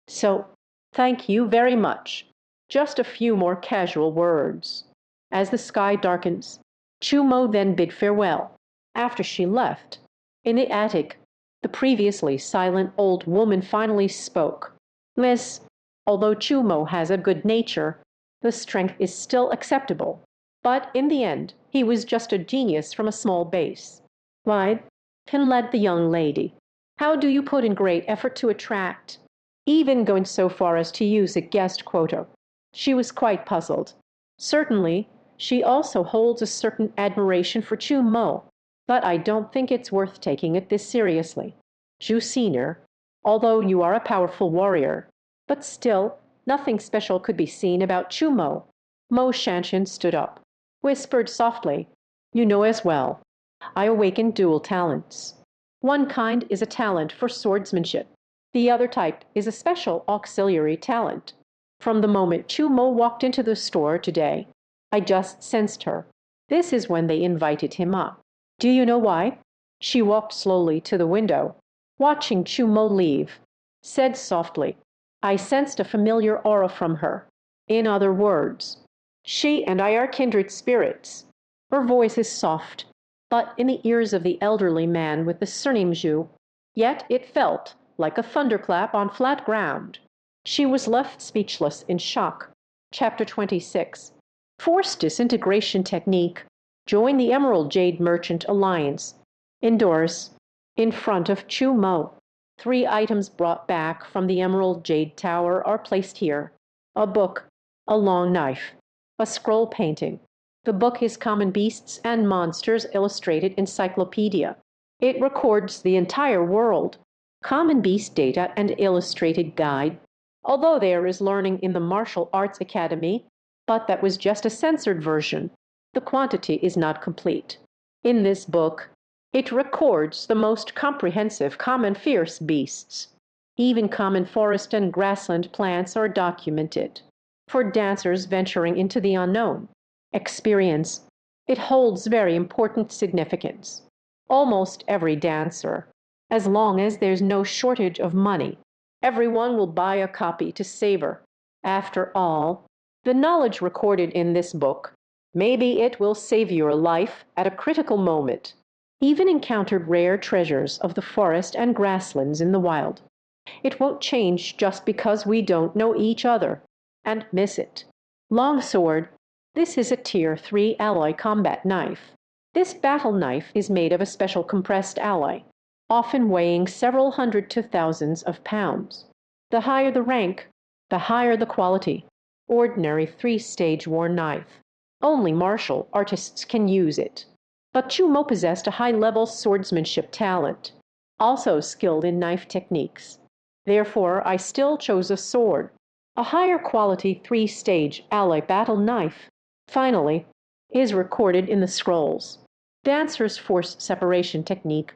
So, thank you very much. Just a few more casual words. As the sky darkens, Chu Mo then bid farewell. After she left, in the attic, the previously silent old woman finally spoke. Miss, although Chu Mo has a good nature, the strength is still acceptable. But in the end, he was just a genius from a small base. Why, can led the young lady. How do you put in great effort to attract, even going so far as to use a guest quota? She was quite puzzled. Certainly, she also holds a certain admiration for Chu Mo, but I don't think it's worth taking it this seriously. Chu Senior, although you are a powerful warrior, but still, nothing special could be seen about Chu Mo. Mo Shanshan stood up, whispered softly, You know as well. I awaken dual talents. One kind is a talent for swordsmanship. The other type is a special auxiliary talent. From the moment Chu Mo walked into the store today, I just sensed her. This is when they invited him up. Do you know why? She walked slowly to the window, watching Chu Mo leave, said softly, I sensed a familiar aura from her. In other words, she and I are kindred spirits. Her voice is soft, but in the ears of the elderly man with the surname Zhu, yet it felt like a thunderclap on flat ground. She was left speechless in shock. Chapter 26. Forced disintegration technique. Join the Emerald Jade Merchant Alliance. Indoors, in front of Chu Mo. 3 items brought back from the Emerald Jade Tower are placed here. A book, a long knife, a scroll painting. The book is Common Beasts and Monsters Illustrated Encyclopedia. It records the entire world. Common Beast Data and Illustrated Guide. Although there is learning in the Martial Arts Academy, but that was just a censored version. The quantity is not complete. In this book, it records the most comprehensive common fierce beasts. Even common forest and grassland plants are documented. For dancers venturing into the unknown, experience, it holds very important significance. Almost every dancer, as long as there's no shortage of money, everyone will buy a copy to savor. After all, the knowledge recorded in this book, maybe it will save your life at a critical moment. Even encountered rare treasures of the forest and grasslands in the wild. It won't change just because we don't know each other and miss it. Longsword, This is a Tier 3 alloy combat knife. This battle knife is made of a special compressed alloy, often weighing several hundred to thousands of pounds. The higher the rank, the higher the quality. Ordinary 3-stage war knife. Only martial artists can use it. But Chu Mo possessed a high-level swordsmanship talent, also skilled in knife techniques. Therefore, I still chose a sword, a higher quality 3-stage alloy battle knife. Finally, is recorded in the scrolls. Dancer's force separation technique,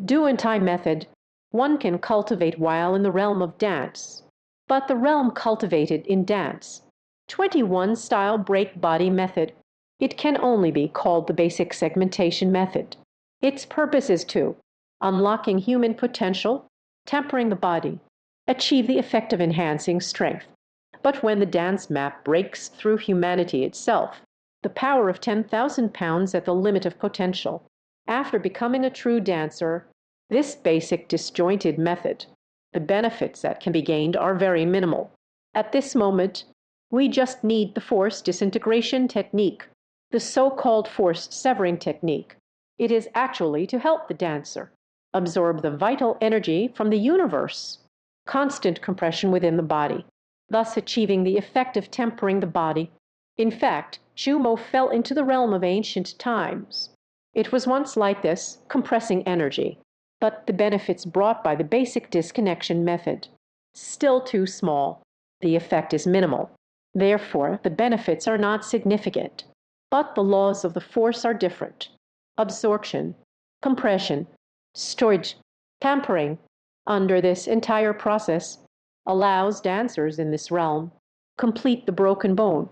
do and tie method, one can cultivate while in the realm of dance. But the realm cultivated in dance, 21 style break body method, it can only be called the basic segmentation method. Its purpose is to unlocking human potential, tempering the body, achieve the effect of enhancing strength. But when the dance map breaks through humanity itself, the power of 10,000 pounds at the limit of potential, after becoming a true dancer, this basic disjointed method, the benefits that can be gained are very minimal. At this moment, we just need the force disintegration technique, the so-called force severing technique. It is actually to help the dancer absorb the vital energy from the universe, constant compression within the body, thus achieving the effect of tempering the body. In fact, Chu Mo fell into the realm of ancient times. It was once like this, compressing energy, but the benefits brought by the basic disconnection method, still too small. The effect is minimal. Therefore, the benefits are not significant. But the laws of the force are different. Absorption, compression, storage, tampering, under this entire process, allows dancers in this realm complete the broken bone,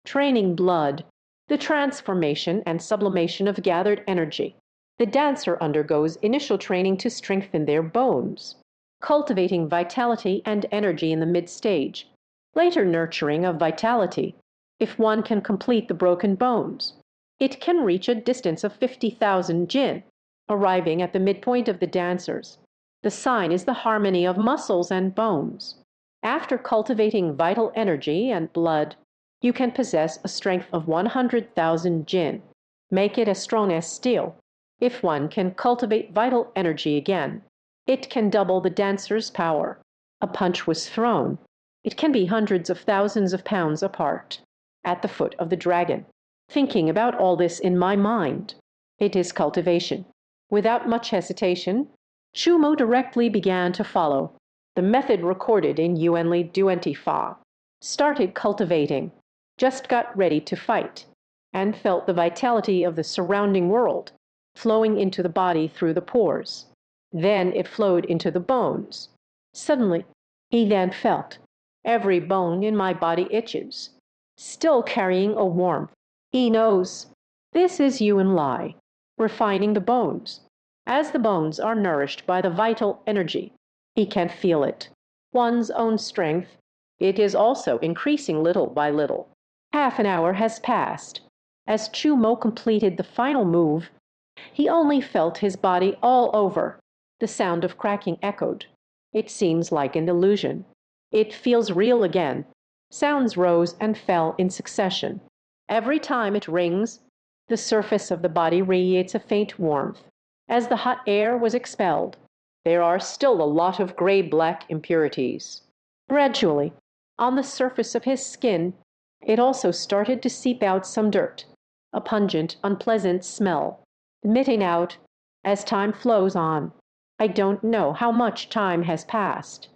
training blood, the transformation and sublimation of gathered energy. The dancer undergoes initial training to strengthen their bones, cultivating vitality and energy in the mid-stage, later nurturing of vitality. If one can complete the broken bones, it can reach a distance of 50,000 jin, arriving at the midpoint of the dancers. The sign is the harmony of muscles and bones. After cultivating vital energy and blood, you can possess a strength of 100,000 jin. Make it as strong as steel. If one can cultivate vital energy again, it can double the dancer's power. A punch was thrown. It can be hundreds of thousands of pounds apart. At the foot of the dragon, thinking about all this in my mind, it is cultivation. Without much hesitation, Chu Mo directly began to follow the method recorded in Yuanli Duenti Fa. Started cultivating, just got ready to fight, and felt the vitality of the surrounding world flowing into the body through the pores. Then it flowed into the bones. Suddenly, he then felt every bone in my body itches, still carrying a warmth. He knows this is Yuan Lai, refining the bones. As the bones are nourished by the vital energy, he can feel it. One's own strength, it is also increasing little by little. Half an hour has passed. As Chu Mo completed the final move, he only felt his body all over. The sound of cracking echoed. It seems like an illusion. It feels real again. Sounds rose and fell in succession. Every time it rings, the surface of the body radiates a faint warmth. As the hot air was expelled, there are still a lot of gray-black impurities. Gradually, on the surface of his skin, it also started to seep out some dirt, a pungent, unpleasant smell, emitting out as time flows on. I don't know how much time has passed.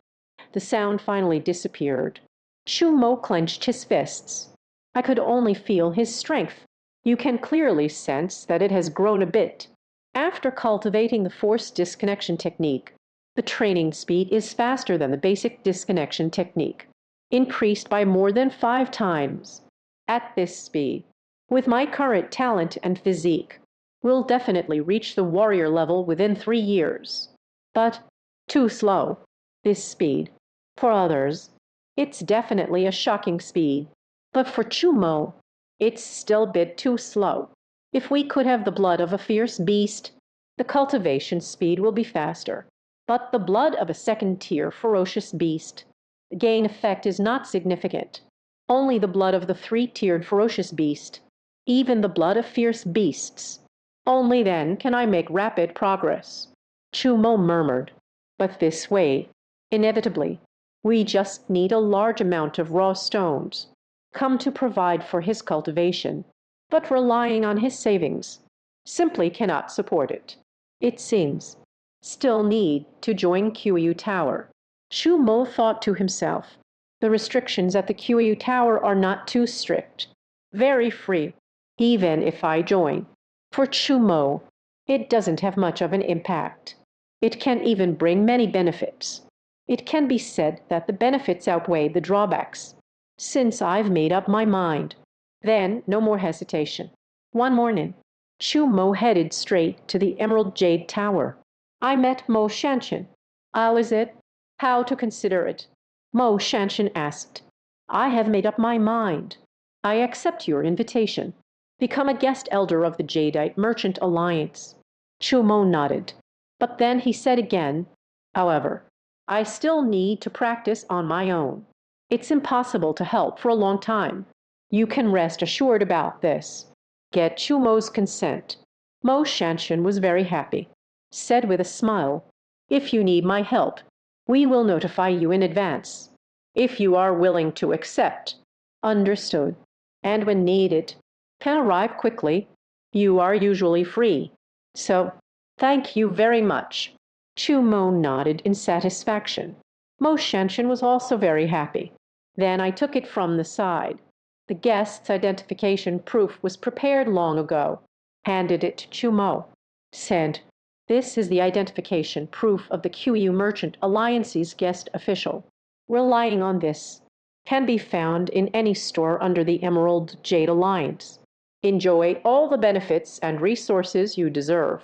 The sound finally disappeared. Chu Mo clenched his fists. I could only feel his strength. You can clearly sense that it has grown a bit. After cultivating the force disconnection technique, the training speed is faster than the basic disconnection technique, increased by more than 5 times. At this speed, with my current talent and physique, we'll definitely reach the warrior level within 3 years. But too slow, this speed. For others, it's definitely a shocking speed. But for Chu Mo, it's still a bit too slow. If we could have the blood of a fierce beast, the cultivation speed will be faster. But the blood of a second-tier ferocious beast, the gain effect is not significant. only the blood of the three-tiered ferocious beast, even the blood of fierce beasts. Only then can I make rapid progress. Chu Mo murmured. But this way, inevitably, we just need a large amount of raw stones, come to provide for his cultivation, but relying on his savings simply cannot support it. It seems. Still need to join Qiyu Tower. Chu Mo thought to himself, the restrictions at the Qiyu Tower are not too strict. Very free, even if I join. For Chu Mo, it doesn't have much of an impact. It can even bring many benefits. It can be said that the benefits outweigh the drawbacks. Since I've made up my mind, then no more hesitation. One morning, Chu Mo headed straight to the Emerald Jade Tower. I met Mo Shanshan. How is it? How to consider it? Mo Shanshan asked. I have made up my mind. I accept your invitation. Become a guest elder of the Jadeite Merchant Alliance. Chu Mo nodded. But then he said again, however, I still need to practice on my own. It's impossible to help for a long time. You can rest assured about this. Get Chu Mo's consent. Mo Shanshan was very happy. Said with a smile, if you need my help, we will notify you in advance. If you are willing to accept. Understood. And when needed, can arrive quickly. You are usually free. So, thank you very much. Chu Mo nodded in satisfaction. Mo Shanshan was also very happy. Then I took it from the side. The guest's identification proof was prepared long ago. Handed it to Chu Mo. Said, this is the identification proof of the Qiyu Merchant Alliance's guest official. Relying on this, can be found in any store under the Emerald Jade Alliance. Enjoy all the benefits and resources you deserve.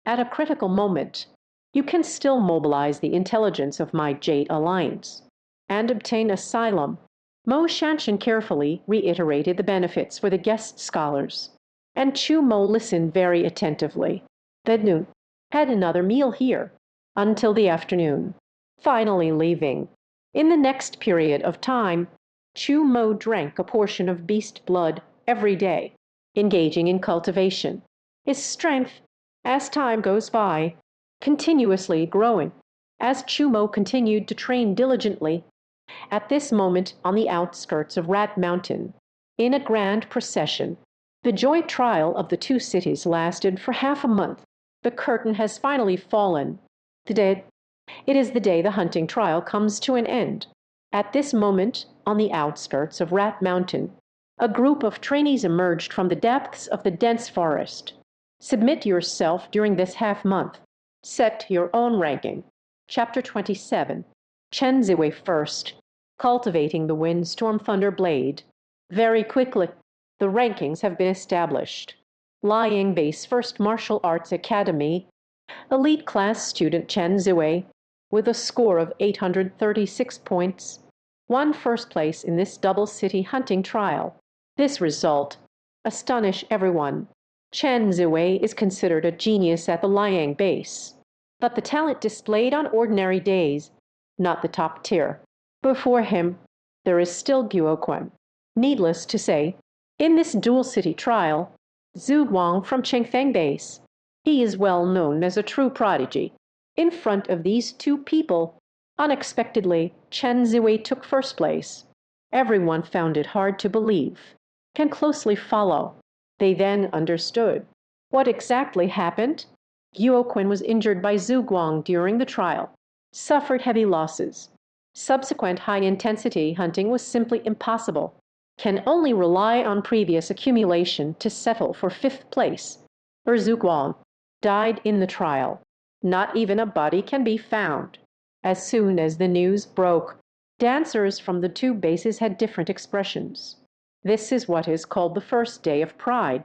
At a critical moment, you can still mobilize the intelligence of my Jade Alliance and obtain asylum. Mo Shanshan carefully reiterated the benefits for the guest scholars, and Chu Mo listened very attentively. Then had another meal here until the afternoon, finally leaving. In the next period of time, Chu Mo drank a portion of beast blood every day, engaging in cultivation. His strength, as time goes by, continuously growing, as Chu Mo continued to train diligently. At this moment, on the outskirts of Rat Mountain, in a grand procession, the joint trial of the two cities lasted for half a month. The curtain has finally fallen. It is the day the hunting trial comes to an end. At this moment, on the outskirts of Rat Mountain, a group of trainees emerged from the depths of the dense forest. Submit yourself during this half-month. Set your own ranking. Chapter 27. Chen Ziwei first. Cultivating the Windstorm Thunder Blade. Very quickly, the rankings have been established. Lying Base First Martial Arts Academy. Elite class student Chen Ziwei, with a score of 836 points, won first place in this double city hunting trial. This result astonished everyone. Chen Ziwei is considered a genius at the Liang base, but the talent displayed on ordinary days, not the top tier. Before him, there is still Guoquan. Needless to say, in this dual city trial, Zhu Guang from Chengfeng base, he is well known as a true prodigy. In front of these two people, unexpectedly, Chen Ziwei took first place. Everyone found it hard to believe. Can closely follow. They then understood. What exactly happened? Guoquan was injured by Zhu Guang during the trial, suffered heavy losses. Subsequent high-intensity hunting was simply impossible. Can only rely on previous accumulation to settle for fifth place. Zhu Guang died in the trial. Not even a body can be found. As soon as the news broke, dancers from the two bases had different expressions. This is what is called the first day of pride.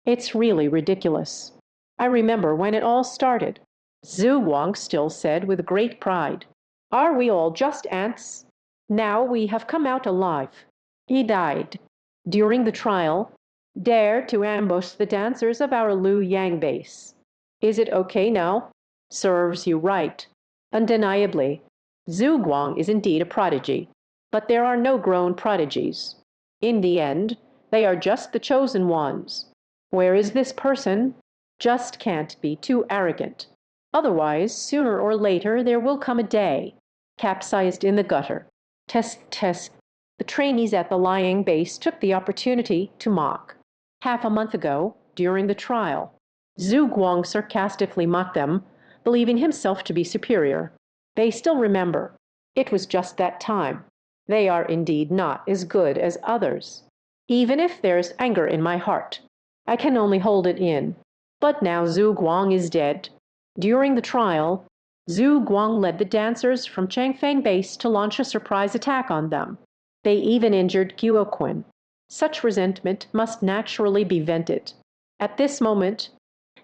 It's really ridiculous. I remember when it all started. Zhu Guang still said with great pride, "Are we all just ants? Now we have come out alive." He died. During the trial, dared to ambush the dancers of our Lu Yang base. Is it okay now? Serves you right. Undeniably, Zhu Guang is indeed a prodigy, but there are no grown prodigies. In the end, they are just the chosen ones. Where is this person? Just can't be too arrogant. Otherwise, sooner or later, there will come a day. Capsized in the gutter. Test, test. The trainees at the lying base took the opportunity to mock. Half a month ago, during the trial, Zhu Guang sarcastically mocked them, believing himself to be superior. They still remember. It was just that time. They are indeed not as good as others. Even if there's anger in my heart, I can only hold it in. But now Zhu Guang is dead. During the trial, Zhu Guang led the dancers from Changfeng base to launch a surprise attack on them. They even injured Guoqun. Such resentment must naturally be vented. At this moment,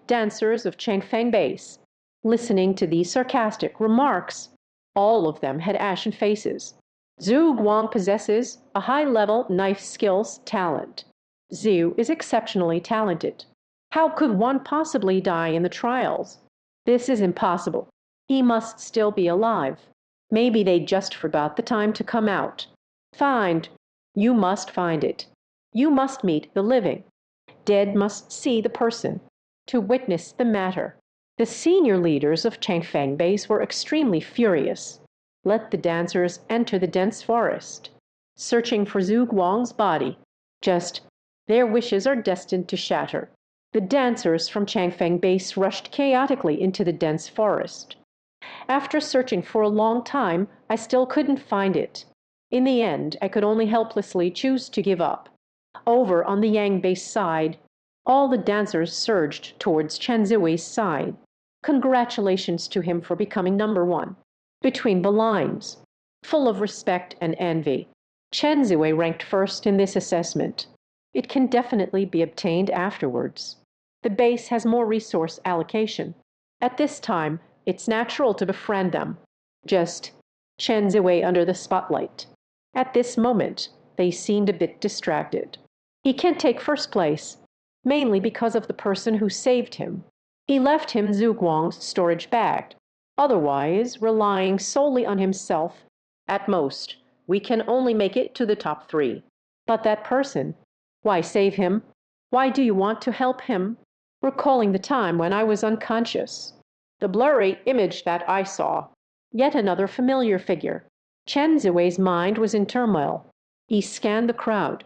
dancers of Changfeng base, listening to these sarcastic remarks, all of them had ashen faces. Zhu Guang possesses a high-level knife skills talent. Zhu is exceptionally talented. How could one possibly die in the trials? This is impossible. He must still be alive. Maybe they just forgot the time to come out. Find. You must find it. You must meet the living. Dead must see the person, to witness the matter. The senior leaders of Changfeng base were extremely furious. Let the dancers enter the dense forest, searching for Zhu Guang's body. Just, their wishes are destined to shatter. The dancers from Changfeng base rushed chaotically into the dense forest. After searching for a long time, I still couldn't find it. In the end, I could only helplessly choose to give up. Over on the Yang base side, all the dancers surged towards Chen Ziwei's side. Congratulations to him for becoming number one. Between the lines, full of respect and envy, Chen Ziwei ranked first in this assessment. It can definitely be obtained afterwards. The base has more resource allocation. At this time, it's natural to befriend them. Just Chen Ziwei under the spotlight. At this moment, they seemed a bit distracted. He can't take first place, mainly because of the person who saved him. He left him Zhu Guang's storage bag. Otherwise, relying solely on himself, at most, we can only make it to the top 3. But that person, why save him? Why do you want to help him? Recalling the time when I was unconscious. The blurry image that I saw. Yet another familiar figure. Chen Ziwei's mind was in turmoil. He scanned the crowd.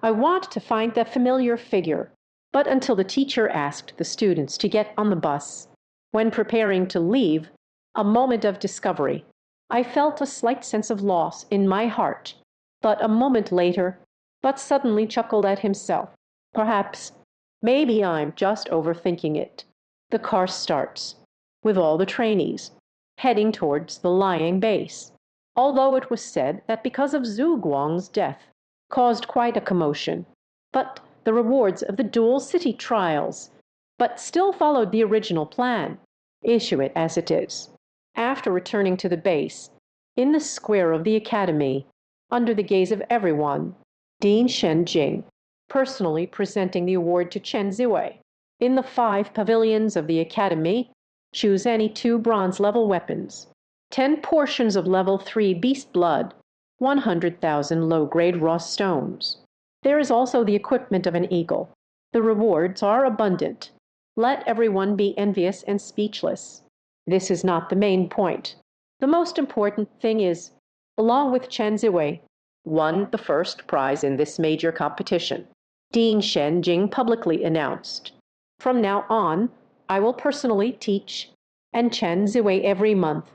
I want to find that familiar figure. But until the teacher asked the students to get on the bus. When preparing to leave, a moment of discovery. I felt a slight sense of loss in my heart. But a moment later, suddenly chuckled at himself. Perhaps, maybe I'm just overthinking it. The car starts, with all the trainees, heading towards the lying base. Although it was said that because of Zhu Guang's death, caused quite a commotion. But the rewards of the dual city trials, but still followed the original plan. Issue it as it is. After returning to the base, in the square of the academy, under the gaze of everyone, Dean Shenjing, personally presenting the award to Chen Ziwei. In the 5 pavilions of the academy, choose any 2 bronze-level weapons, 10 portions of level 3 beast blood, 100,000 low-grade raw stones. There is also the equipment of an eagle. The rewards are abundant. Let everyone be envious and speechless. This is not the main point. The most important thing is, along with Chen Ziwei, won the first prize in this major competition. Dean Shenjing publicly announced. From now on, I will personally teach, and Chen Ziwei every month,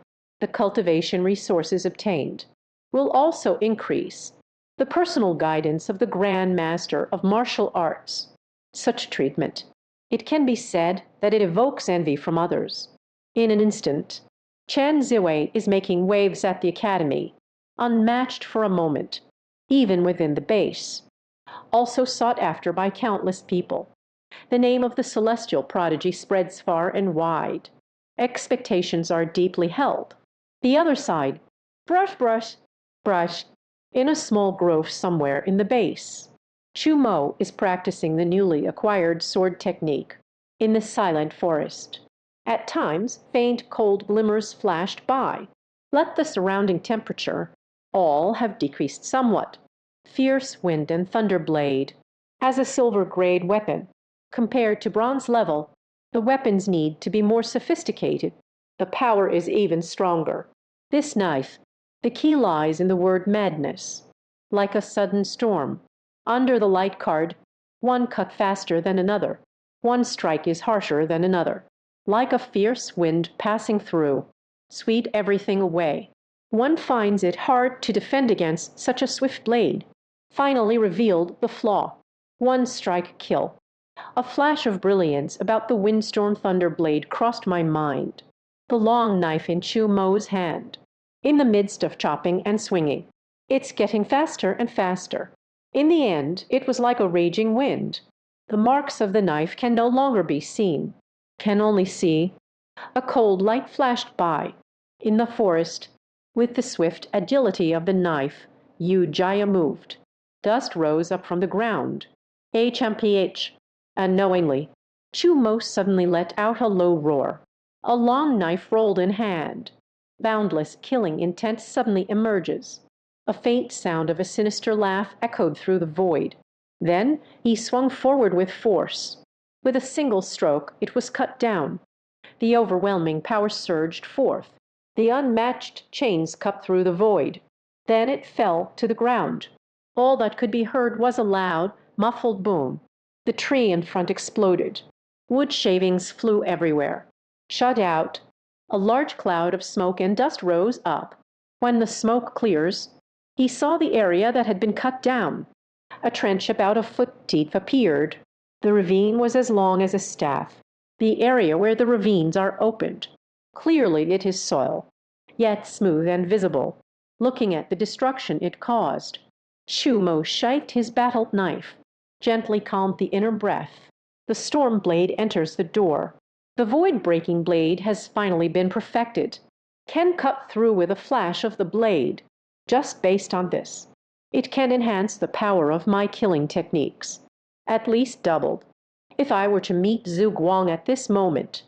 the cultivation resources obtained will also increase. The personal guidance of the Grand Master of Martial Arts. Such treatment. It can be said that it evokes envy from others. In an instant, Chen Ziwei is making waves at the academy, unmatched for a moment, even within the base. Also sought after by countless people. The name of the celestial prodigy spreads far and wide. Expectations are deeply held. The other side, brush, brush, brush, in a small grove somewhere in the base. Chu Mo is practicing the newly acquired sword technique in the silent forest. At times, faint cold glimmers flashed by. Let the surrounding temperature all have decreased somewhat. Fierce wind and thunder blade. As a silver grade weapon, compared to bronze level, the weapons need to be more sophisticated. The power is even stronger. This knife, the key lies in the word madness. Like a sudden storm. Under the light card, one cut faster than another. One strike is harsher than another. Like a fierce wind passing through, sweep everything away. One finds it hard to defend against such a swift blade. Finally revealed the flaw. One strike kill. A flash of brilliance about the windstorm thunder blade crossed my mind. The long knife in Chu Mo's hand. In the midst of chopping and swinging. It's getting faster and faster. In the end, it was like a raging wind. The marks of the knife can no longer be seen. Can only see. A cold light flashed by. In the forest, with the swift agility of the knife, Yu Jaya moved. Dust rose up from the ground. HMPH. Unknowingly, Chu Mo suddenly let out a low roar. A long knife rolled in hand. Boundless killing intent suddenly emerges. A faint sound of a sinister laugh echoed through the void. Then he swung forward with force. With a single stroke, it was cut down. The overwhelming power surged forth. The unmatched chains cut through the void. Then it fell to the ground. All that could be heard was a loud, muffled boom. The tree in front exploded. Wood shavings flew everywhere. Shut out. A large cloud of smoke and dust rose up. When the smoke clears, he saw the area that had been cut down. A trench about a foot deep appeared. The ravine was as long as a staff. The area where the ravines are opened. Clearly it is soil, yet smooth and visible. Looking at the destruction it caused, Chu Mo shifted his battle knife, gently calmed the inner breath. The storm blade enters the door. The void-breaking blade has finally been perfected. Can cut through with a flash of the blade. Just based on this, it can enhance the power of my killing techniques. At least doubled. If I were to meet Zhu Guang at this moment,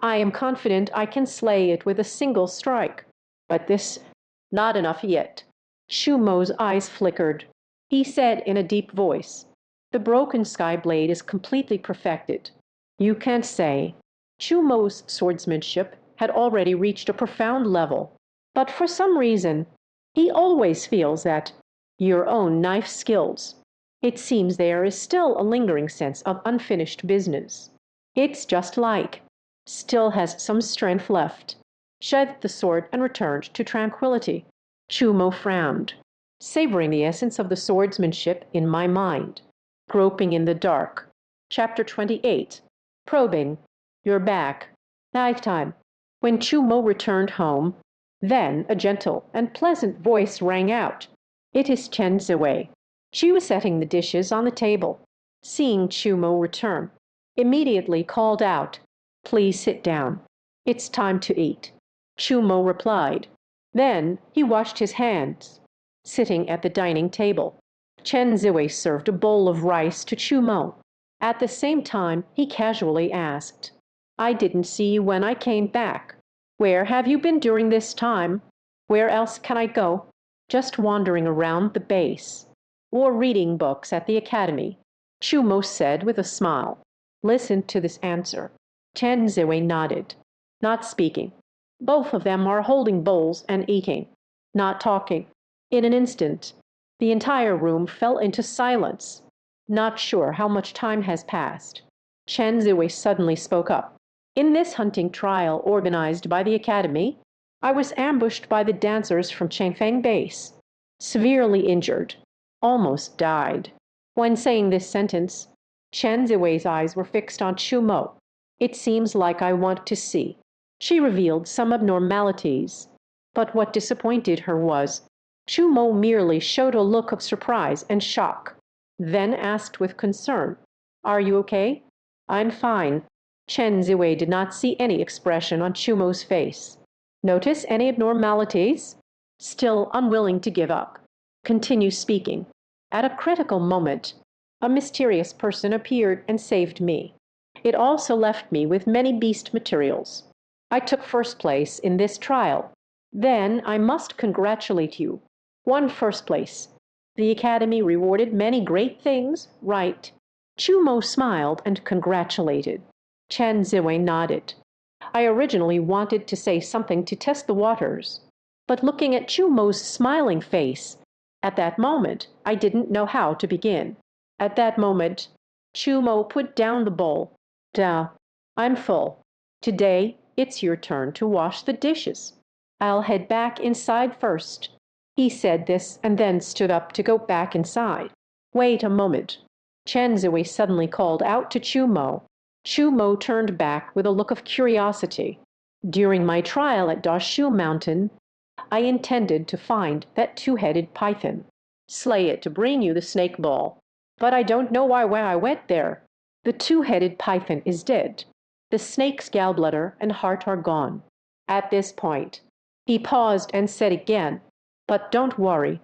I am confident I can slay it with a single strike. But this, not enough yet. Chu Mo's eyes flickered. He said in a deep voice, "The broken sky blade is completely perfected. You can't say." Chu Mo's swordsmanship had already reached a profound level. But for some reason, he always feels that your own knife skills. It seems there is still a lingering sense of unfinished business. It's just like, still has some strength left. Sheathed the sword and returned to tranquility. Chu Mo frowned, savoring the essence of the swordsmanship in my mind. Groping in the dark. Chapter 28. Probing. You're back. Nighttime. When Chu Mo returned home, then a gentle and pleasant voice rang out. "It is Chen Ziwei." She was setting the dishes on the table. Seeing Chu Mo return, immediately called out, "Please sit down. It's time to eat." Chu Mo replied. Then he washed his hands. Sitting at the dining table, Chen Ziwei served a bowl of rice to Chu Mo. At the same time, he casually asked, "I didn't see you when I came back. Where have you been during this time? Where else can I go?" "Just wandering around the base, or reading books at the academy," Chu Mo said with a smile. Listen to this answer. Chen Ziwei nodded, not speaking. Both of them are holding bowls and eating, not talking. In an instant, the entire room fell into silence. Not sure how much time has passed. Chen Ziwei suddenly spoke up. "In this hunting trial organized by the academy, I was ambushed by the dancers from Changfeng Base. Severely injured. Almost died." When saying this sentence, Chen Ziwei's eyes were fixed on Chu Mo. "It seems like I want to see." She revealed some abnormalities. But what disappointed her was, Chu Mo merely showed a look of surprise and shock, then asked with concern, "Are you okay?" "I'm fine." Chen Ziwei did not see any expression on Chu Mo's face. "Notice any abnormalities?" Still unwilling to give up. Continue speaking. "At a critical moment, a mysterious person appeared and saved me. It also left me with many beast materials. I took first place in this trial. Then I must congratulate you. Won first place. The academy rewarded many great things, right? Chu Mo smiled and congratulated. Chen Ziwei nodded. I originally wanted to say something to test the waters, but looking at Chu Mo's smiling face, at that moment I didn't know how to begin. At that moment, Chu Mo put down the bowl. Da, I'm full. Today, it's your turn to wash the dishes. I'll head back inside first. He said this and then stood up to go back inside. Wait a moment. Chen Zui suddenly called out to Chu Mo. Chu Mo turned back with a look of curiosity. During my trial at Dashu Mountain, I intended to find that two-headed python, slay it to bring you the snake ball. But I don't know why when I went there. The two-headed python is dead. The snake's gallbladder and heart are gone. At this point, he paused and said again, but don't worry.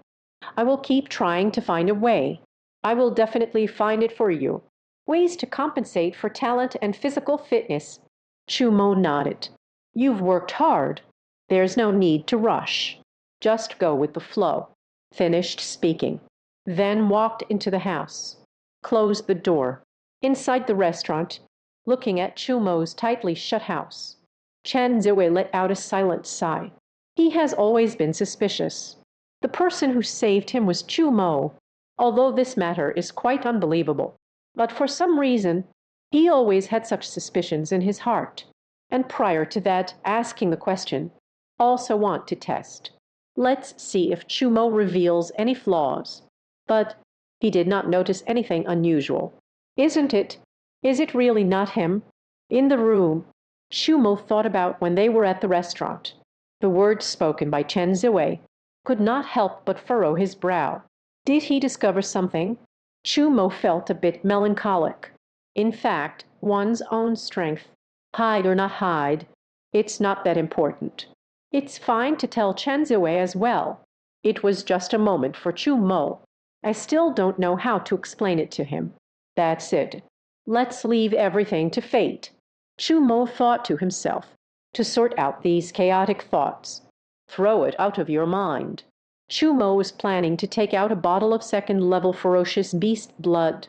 I will keep trying to find a way. I will definitely find it for you. Ways to compensate for talent and physical fitness. Chu Mo nodded. You've worked hard. There's no need to rush. Just go with the flow. Finished speaking. Then walked into the house. Closed the door. Inside the restaurant, looking at Chu Mo's tightly shut house, Chen Ziwei let out a silent sigh. He has always been suspicious. The person who saved him was Chu Mo, although this matter is quite unbelievable. But for some reason, he always had such suspicions in his heart, and prior to that, asking the question, also want to test. Let's see if Chu Mo reveals any flaws. But he did not notice anything unusual. Isn't it? Is it really not him? In the room, Chu Mo thought about when they were at the restaurant. The words spoken by Chen Ziwei could not help but furrow his brow. Did he discover something? Chu Mo felt a bit melancholic. In fact, one's own strength, hide or not hide, it's not that important. It's fine to tell Chen Ziwei as well. It was just a moment for Chu Mo. I still don't know how to explain it to him. That's it. Let's leave everything to fate. Chu Mo thought to himself, to sort out these chaotic thoughts. Throw it out of your mind. Chu Mo was planning to take out a bottle of second-level ferocious beast blood.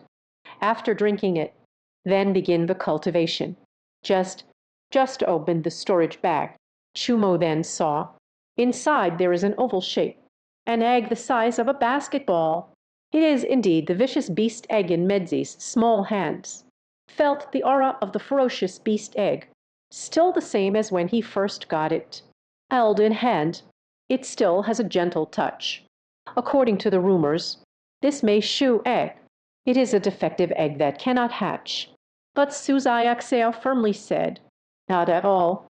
After drinking it, then begin the cultivation. Just open the storage bag. Chu Mo then saw. Inside there is an oval shape, an egg the size of a basketball. It is indeed the vicious beast egg in Medzi's small hands. Felt the aura of the ferocious beast egg, still the same as when he first got it. Held in hand, it still has a gentle touch. According to the rumors, this Mei Shu egg, it is a defective egg that cannot hatch. But Suzayak Seo firmly said, not at all.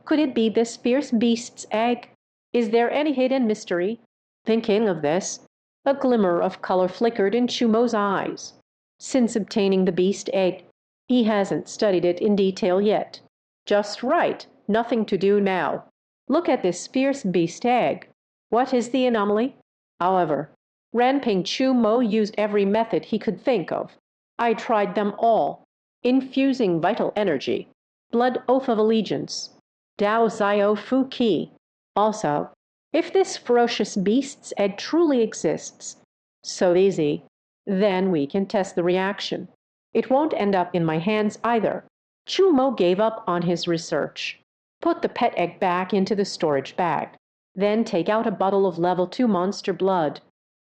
Could it be this fierce beast's egg? Is there any hidden mystery? Thinking of this, a glimmer of color flickered in Chu Mo's eyes. Since obtaining the beast egg, he hasn't studied it in detail yet. Just right, nothing to do now. Look at this fierce beast egg. What is the anomaly? However, Ranping Chu Mo used every method he could think of. I tried them all. Infusing vital energy, blood oath of allegiance, Dao Zio Fu Qi. Also, if this ferocious beast's egg truly exists, so easy, then we can test the reaction. It won't end up in my hands either. Chu Mo gave up on his research. Put the pet egg back into the storage bag. Then take out a bottle of level 2 monster blood.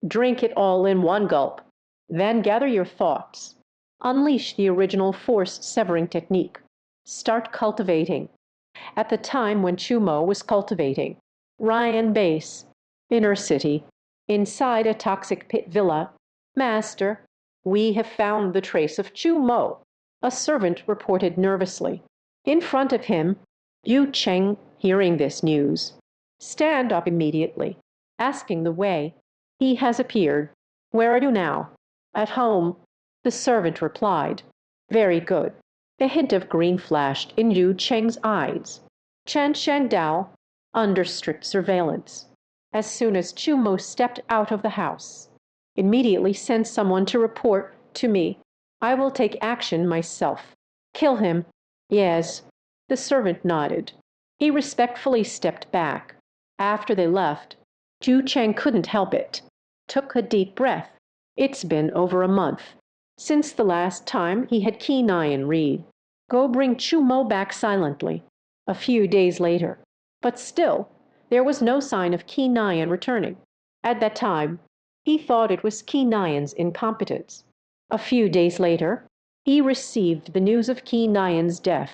Drink it all in one gulp. Then gather your thoughts. Unleash the original force severing technique. Start cultivating. At the time when Chu Mo was cultivating, Ryan Base, Inner City, inside a toxic pit villa, Master, we have found the trace of Chu Mo, a servant reported nervously. In front of him, Yu Cheng, hearing this news, stand up immediately, asking the way. He has appeared. Where are you now? At home, the servant replied. Very good. A hint of green flashed in Yu Cheng's eyes. Chen Shangdao, under strict surveillance. As soon as Chu Mo stepped out of the house, immediately send someone to report to me. I will take action myself. Kill him. Yes. The servant nodded. He respectfully stepped back. After they left, Ju Cheng couldn't help it. took a deep breath. It's been over a month since the last time he had keen eye and read. Go bring Chu Mo back silently. A few days later. But still, there was no sign of Keen Nyan returning. At that time, he thought it was Keen Nyan's incompetence. A few days later, he received the news of Keen Nyan's death.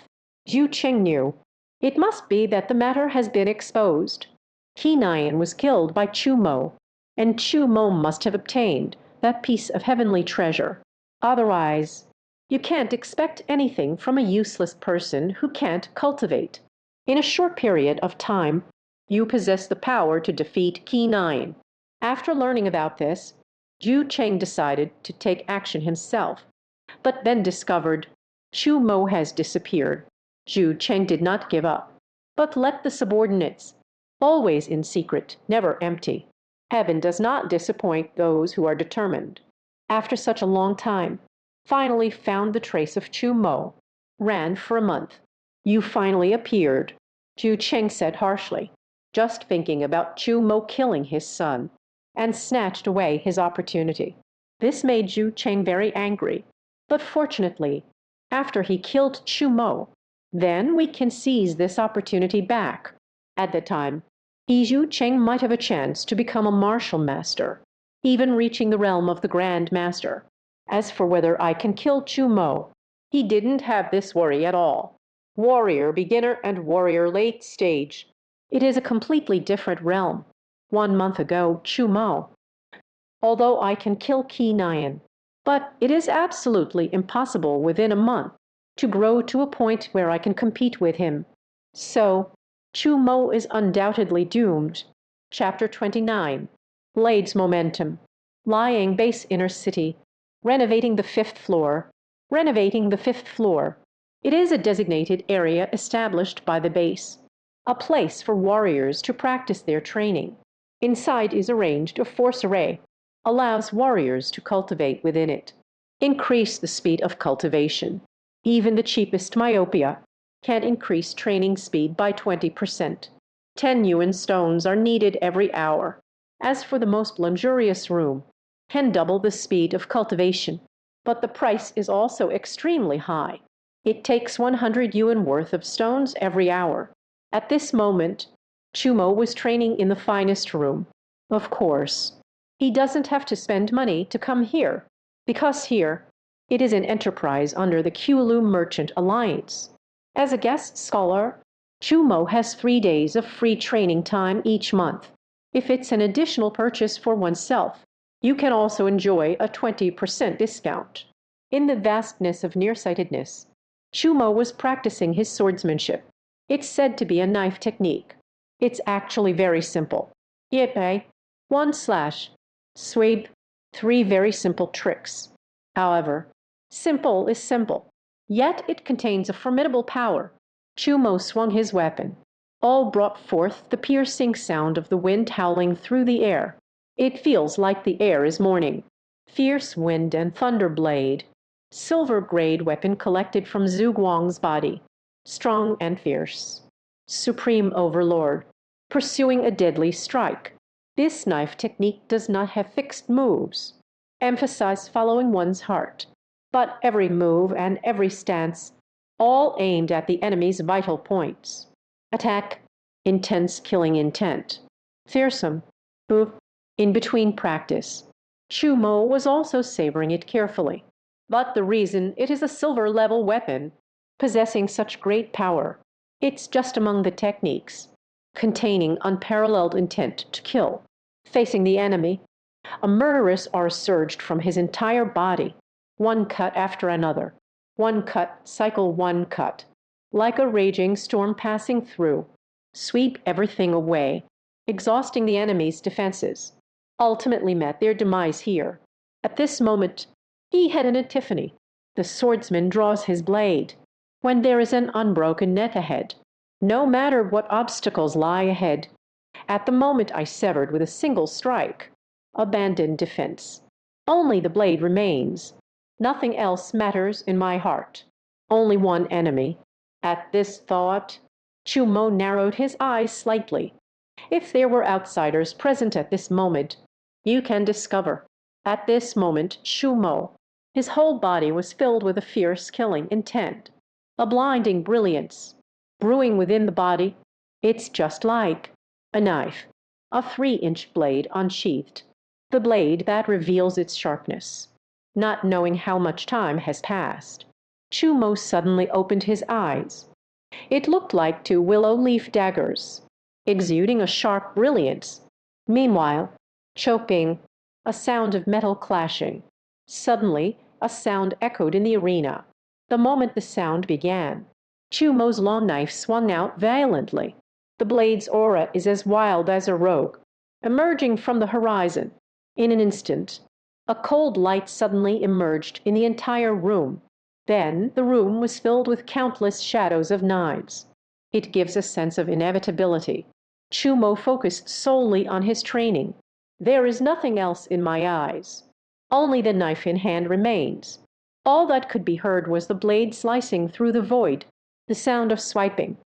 Zhu Cheng knew. It must be that the matter has been exposed. Keen Nyan was killed by Chu Mo, and Chu Mo must have obtained that piece of heavenly treasure. Otherwise, you can't expect anything from a useless person who can't cultivate. In a short period of time, you possess the power to defeat Keen Nyan. After learning about this, Zhu Cheng decided to take action himself, but then discovered Chu Mo has disappeared. Zhu Cheng did not give up, but let the subordinates, always in secret, never empty. Heaven does not disappoint those who are determined. After such a long time, finally found the trace of Chu Mo. Ran for a month. You finally appeared, Zhu Cheng said harshly, just thinking about Chu Mo killing his son, and snatched away his opportunity. This made Zhu Cheng very angry, but fortunately, after he killed Chu Mo, then we can seize this opportunity back. At that time, Zhu Cheng might have a chance to become a martial master, even reaching the realm of the Grand Master. As for whether I can kill Chu Mo, he didn't have this worry at all. Warrior beginner and warrior late stage. It is a completely different realm. 1 month ago, Chu Mo. Although I can kill Keen Nyan, but it is absolutely impossible within a month to grow to a point where I can compete with him. So, Chu Mo is undoubtedly doomed. Chapter 29. Blade's Momentum. Lying base inner city. Renovating the fifth floor. Renovating the fifth floor. It is a designated area established by the base, a place for warriors to practice their training. Inside is arranged a force array, allows warriors to cultivate within it. Increase the speed of cultivation. Even the cheapest myopia can increase training speed by 20%. 10 yuan stones are needed every hour. As for the most luxurious room, can double the speed of cultivation, but the price is also extremely high. It takes 100 yuan worth of stones every hour. At this moment, Chu Mo was training in the finest room. Of course, he doesn't have to spend money to come here, because here, it is an enterprise under the Kulu Merchant Alliance. As a guest scholar, Chu Mo has 3 days of free training time each month. If it's an additional purchase for oneself, you can also enjoy a 20% discount. In the vastness of nearsightedness, Chu Mo was practicing his swordsmanship. It's said to be a knife technique. It's actually very simple. Yepe, 1/, sweep, 3 very simple tricks. However, simple is simple, yet it contains a formidable power. Chu Mo swung his weapon. All brought forth the piercing sound of the wind howling through the air. It feels like the air is mourning. Fierce wind and thunder blade. Silver-grade weapon collected from Zhu Guang's body. Strong and fierce. Supreme overlord. Pursuing a deadly strike. This knife technique does not have fixed moves. Emphasize following one's heart. But every move and every stance, all aimed at the enemy's vital points. Attack, intense killing intent. Fearsome, move, in between practice. Chu Mo was also savoring it carefully. But the reason it is a silver-level weapon, possessing such great power, it's just among the techniques, containing unparalleled intent to kill. Facing the enemy, a murderous aura surged from his entire body, one cut after another. One cut, cycle one cut. Like a raging storm passing through, sweep everything away, exhausting the enemy's defenses. Ultimately met their demise here. At this moment, he had an epiphany. The swordsman draws his blade when there is an unbroken net ahead. No matter what obstacles lie ahead, at the moment I severed with a single strike. Abandoned defense. Only the blade remains. Nothing else matters in my heart. Only one enemy. At this thought, Chu Mo narrowed his eyes slightly. If there were outsiders present at this moment, you can discover. At this moment, Chu Mo, his whole body was filled with a fierce killing intent, a blinding brilliance, brewing within the body. It's just like a knife, a 3-inch blade unsheathed, the blade that reveals its sharpness. Not knowing how much time has passed, Chu Mo suddenly opened his eyes. It looked like two willow leaf daggers, exuding a sharp brilliance. Meanwhile, chopping, a sound of metal clashing. Suddenly, a sound echoed in the arena. The moment the sound began, Chu Mo's long knife swung out violently. The blade's aura is as wild as a rogue, emerging from the horizon. In an instant, a cold light suddenly emerged in the entire room. Then the room was filled with countless shadows of knives. It gives a sense of inevitability. Chu Mo focused solely on his training. There is nothing else in my eyes. Only the knife in hand remains. All that could be heard was the blade slicing through the void, the sound of swiping.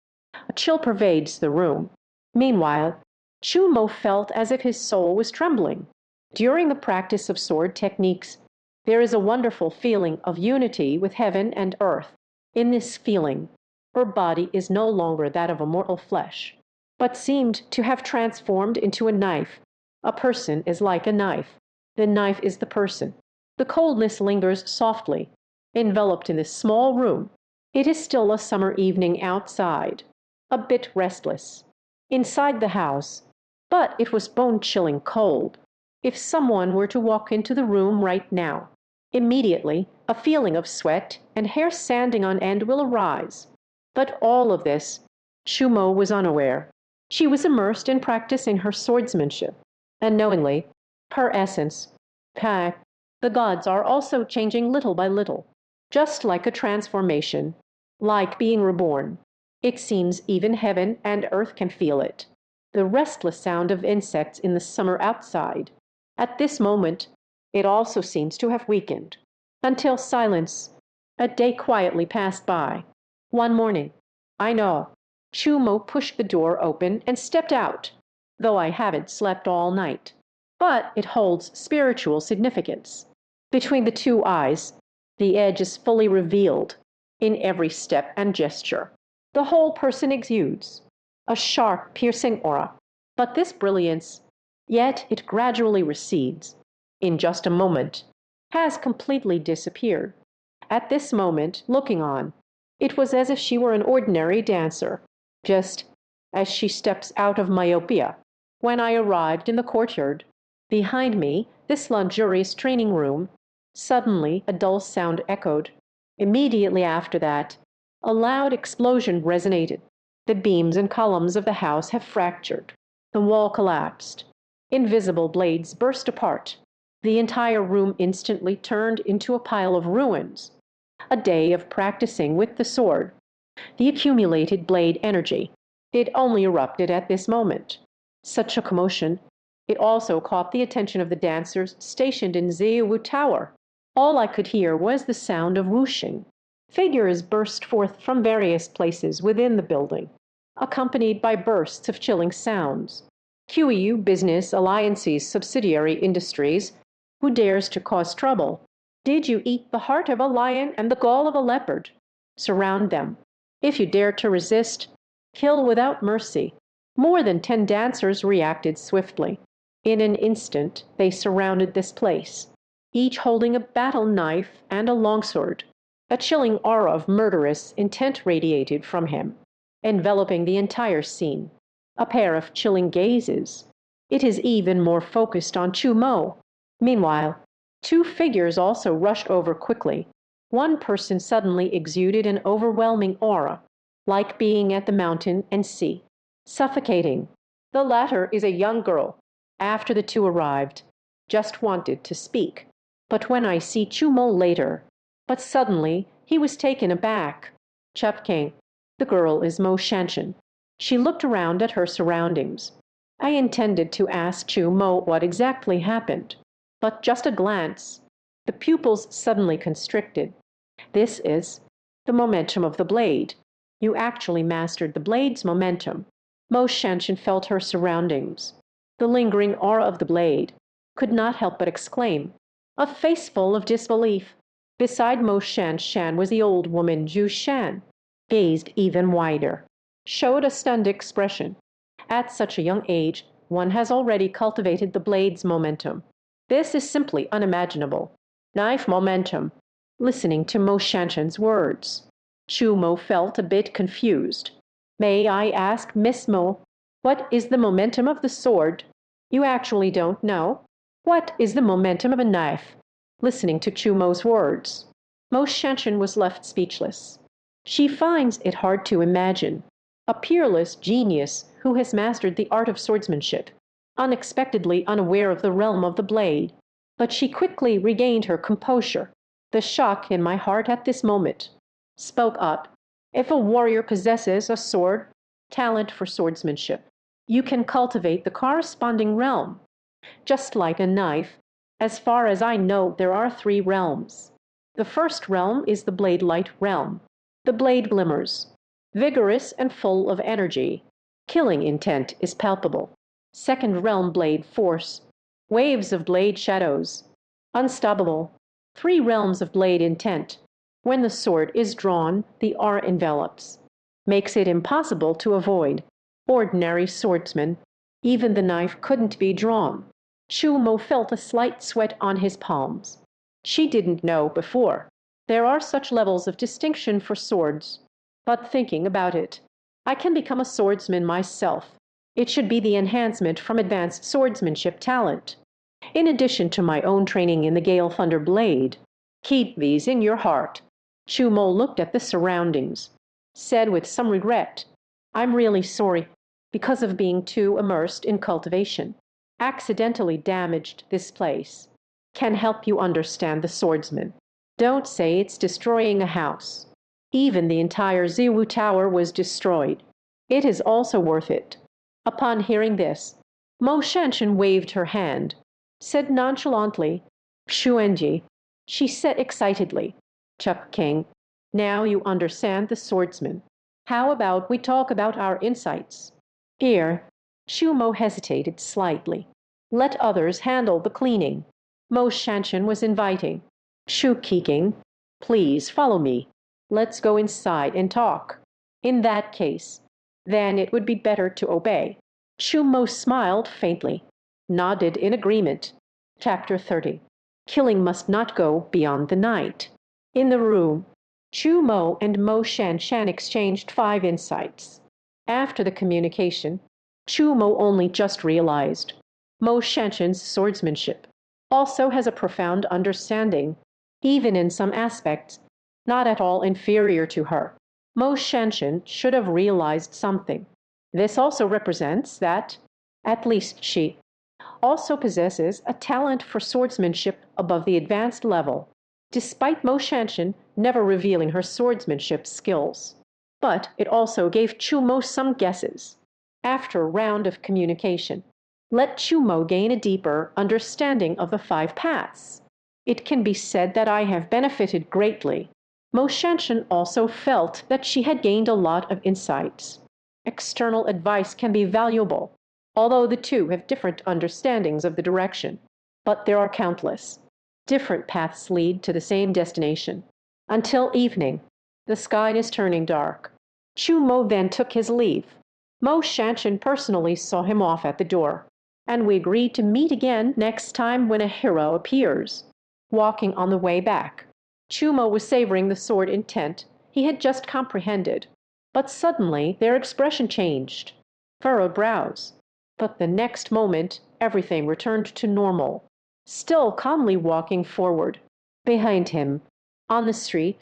A chill pervades the room. Meanwhile, Chu Mo felt as if his soul was trembling. During the practice of sword techniques, there is a wonderful feeling of unity with heaven and earth. In this feeling, her body is no longer that of a mortal flesh, but seemed to have transformed into a knife. A person is like a knife. The knife is the person. The coldness lingers softly, enveloped in this small room. It is still a summer evening outside, a bit restless. Inside the house, but it was bone-chilling cold. If someone were to walk into the room right now, immediately a feeling of sweat and hair standing on end will arise. But all of this, Chu Mo was unaware. She was immersed in practicing her swordsmanship. Unknowingly, her essence, Pai, the gods are also changing little by little, just like a transformation, like being reborn. It seems even heaven and earth can feel it. The restless sound of insects in the summer outside. At this moment, it also seems to have weakened. Until silence. A day quietly passed by. One morning, I know, Chu Mo pushed the door open and stepped out, though I haven't slept all night. But it holds spiritual significance. Between the two eyes, the edge is fully revealed in every step and gesture. The whole person exudes a sharp, piercing aura. But this brilliance, yet it gradually recedes, in just a moment, has completely disappeared. At this moment, looking on, it was as if she were an ordinary dancer, just as she steps out of myopia. When I arrived in the courtyard, behind me, this luxurious training room, suddenly a dull sound echoed. Immediately after that, a loud explosion resonated. The beams and columns of the house have fractured. The wall collapsed. Invisible blades burst apart. The entire room instantly turned into a pile of ruins. A day of practicing with the sword. The accumulated blade energy. It only erupted at this moment. Such a commotion. It also caught the attention of the dancers stationed in Ziwu Tower. All I could hear was the sound of whooshing. Figures burst forth from various places within the building, accompanied by bursts of chilling sounds. QEU Business Alliance's subsidiary industries. Who dares to cause trouble? Did you eat the heart of a lion and the gall of a leopard? Surround them. If you dare to resist, kill without mercy. More than 10 dancers reacted swiftly. In an instant, they surrounded this place, each holding a battle knife and a longsword. A chilling aura of murderous intent radiated from him, enveloping the entire scene. A pair of chilling gazes. It is even more focused on Chu Mo. Meanwhile, 2 figures also rushed over quickly. One person suddenly exuded an overwhelming aura, like being at the mountain and sea, suffocating. The latter is a young girl. After the 2 arrived, just wanted to speak. But when I see Chu Mo later, but suddenly he was taken aback. Chupking. The girl is Mo Shanshan. She looked around at her surroundings. I intended to ask Chu Mo what exactly happened, but just a glance. The pupils suddenly constricted. This is the momentum of the blade. You actually mastered the blade's momentum. Mo Shanshan felt her surroundings, the lingering aura of the blade. could not help but exclaim, a face full of disbelief. Beside Mo Shan was the old woman Ju Shan, gazed even wider, showed a stunned expression. At such a young age, one has already cultivated the blade's momentum. This is simply unimaginable. Knife momentum. Listening to Mo Shanshan's words, Chu Mo felt a bit confused. May I ask, Miss Mo, what is the momentum of the sword? You actually don't know? What is the momentum of a knife? Listening to Chu Mo's words, Mo Shanshan was left speechless. She finds it hard to imagine. A peerless genius who has mastered the art of swordsmanship, unexpectedly unaware of the realm of the blade. But she quickly regained her composure. The shock in my heart at this moment. Spoke up. If a warrior possesses a sword, talent for swordsmanship, you can cultivate the corresponding realm. Just like a knife, as far as I know, there are 3 realms. The first realm is the blade light realm. The blade glimmers, vigorous and full of energy. Killing intent is palpable. Second realm blade force, waves of blade shadows, unstoppable. 3 realms of blade intent. When the sword is drawn, the aura envelops, makes it impossible to avoid. Ordinary swordsman, even the knife couldn't be drawn. Chu Mo felt a slight sweat on his palms. She didn't know before. There are such levels of distinction for swords. But thinking about it, I can become a swordsman myself. It should be the enhancement from advanced swordsmanship talent. In addition to my own training in the Gale Thunder Blade. Keep these in your heart. Chu Mo looked at the surroundings, said with some regret, I'm really sorry, because of being too immersed in cultivation. Accidentally damaged this place. Can help you understand the swordsman. Don't say it's destroying a house. Even the entire Ziwu Tower was destroyed. It is also worth it. Upon hearing this, Mo Shanshan waved her hand, said nonchalantly, Xuanji. She said excitedly, Chuck King, now you understand the swordsman. How about we talk about our insights? Here, Chu Mo hesitated slightly. Let others handle the cleaning. Mo Shanshan was inviting. Chu King, please follow me. Let's go inside and talk. In that case, then it would be better to obey. Chu Mo smiled faintly, nodded in agreement. Chapter 30. Killing must not go beyond the night. In the room, Chu Mo and Mo Shanshan exchanged 5 insights. After the communication, Chu Mo only just realized Mo Shanshan's swordsmanship also has a profound understanding, even in some aspects, not at all inferior to her. Mo Shanshan should have realized something. This also represents that, at least she, also possesses a talent for swordsmanship above the advanced level, despite Mo Shanshan never revealing her swordsmanship skills. But it also gave Chu Mo some guesses. After a round of communication, let Chu Mo gain a deeper understanding of the 5 paths. It can be said that I have benefited greatly. Mo Shanshan also felt that she had gained a lot of insights. External advice can be valuable, although the two have different understandings of the direction. But there are countless. Different paths lead to the same destination. Until evening, the sky is turning dark. Chu Mo then took his leave. Mo Shanshan personally saw him off at the door, and we agreed to meet again next time when a hero appears. Walking on the way back, Chu Mo was savoring the sword intent he had just comprehended. But suddenly their expression changed. Furrowed brows. But the next moment, everything returned to normal. Still calmly walking forward. Behind him, on the street,